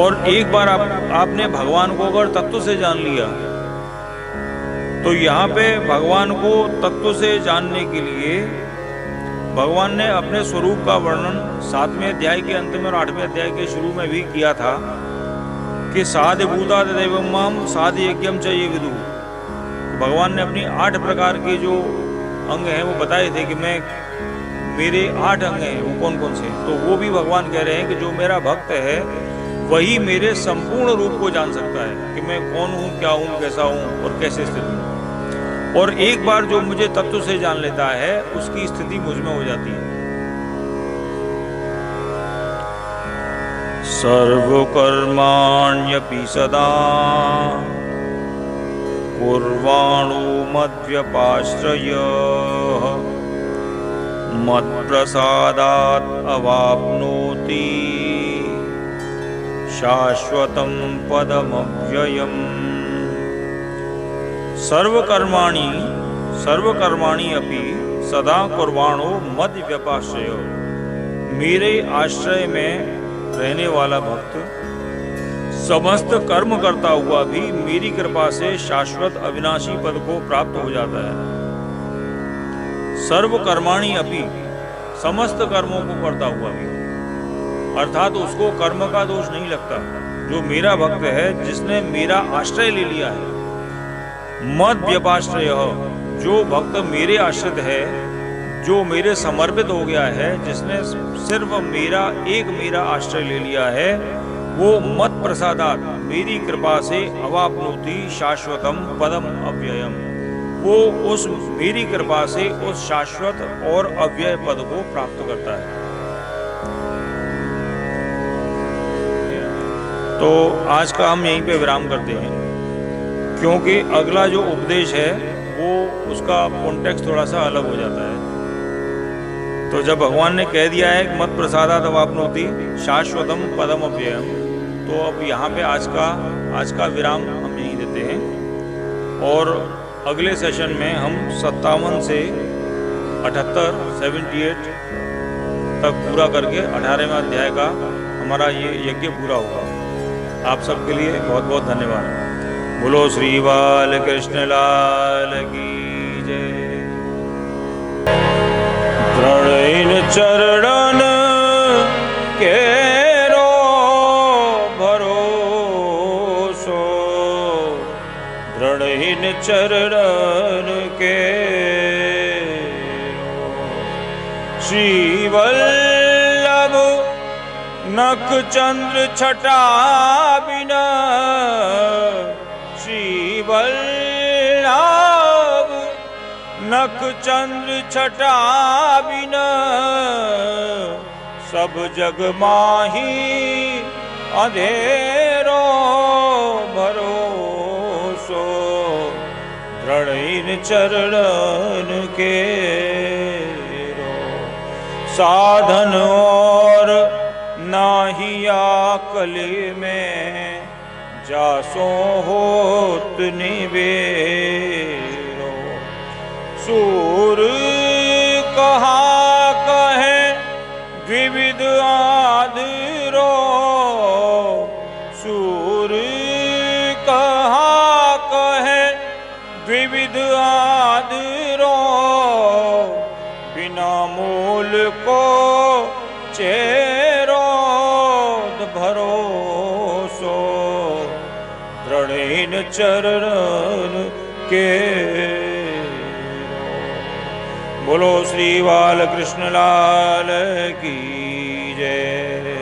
और एक बार आपने भगवान को अगर तत्व से जान लिया तो यहाँ पे भगवान को तत्व से जानने के लिए भगवान ने अपने स्वरूप का वर्णन 7वें अध्याय के अंत में और 8वें अध्याय के शुरू में भी किया था कि साधि भूता दैवम माम साधि यज्ञम च ये विदु। भगवान ने अपनी 8 प्रकार के जो अंग हैं वो बताए थे कि मेरे 8 अंग हैं, वो कौन कौन से। तो वो भी भगवान कह रहे हैं कि जो मेरा भक्त है वही मेरे संपूर्ण रूप को जान सकता है कि मैं कौन हूँ, क्या हूँ, कैसा हूँ और कैसे स्थित हूँ। और एक बार जो मुझे तत्व से जान लेता है उसकी स्थिति मुझ में हो जाती है। सर्वकर्माण्यपि सदा कुर्वाणो मद्व्यपाश्रयः मत्प्रसादात् अवाप्नोति शाश्वतं पदमव्ययम्। सर्वकर्माणि अपि सदा कुर्वाणो मद व्यपाश्रय। मेरे आश्रय में रहने वाला भक्त समस्त कर्म करता हुआ भी मेरी कृपा से शाश्वत अविनाशी पद को प्राप्त हो जाता है। सर्वकर्माणि अपि, समस्त कर्मों को करता हुआ भी, अर्थात उसको कर्म का दोष नहीं लगता। जो मेरा भक्त है, जिसने मेरा आश्रय ले लिया है, मद व्यपाश्रय, जो भक्त मेरे आश्रित है, जो मेरे समर्पित हो गया है, जिसने सिर्फ मेरा आश्रय ले लिया है, वो मत प्रसादात, मेरी कृपा से अवाप्नोति शाश्वतम पदम अव्ययम, वो उस मेरी कृपा से उस शाश्वत और अव्यय पद को प्राप्त करता है। तो आज का हम यहीं पे विराम करते हैं, क्योंकि अगला जो उपदेश है वो उसका कॉन्टेक्स्ट थोड़ा सा अलग हो जाता है। तो जब भगवान ने कह दिया है मत प्रसादात् अवाप्नोति शाश्वतम पदम अव्ययम, तो अब यहाँ पे आज का विराम हम यहीं देते हैं, और अगले सेशन में हम 57 से 78 तक पूरा करके 18वें अध्याय का हमारा ये यज्ञ पूरा होगा। आप सबके लिए बहुत बहुत धन्यवाद। बोलो श्री बाल कृष्ण लाल की जय। दृढ़ चरण केरो भरोसो, दृढ़ चरण केरो श्री वल्लभ नख चंद्र छटा बिना, श्री वल्लभ नख चंद्र छटा बिना, सब जग माही अंधेरो भरोसो। दृढ़ चरण के साधन और नाहिया कली में जासो होत निबेरो। सूर कहा कहे द्विविध आदरो, सूर कहा कहे द्विविध आदरो, बिना मूल को चेरो भरोसो दृढ़ चरण के। बोलो श्री बाल कृष्ण लाल की जय।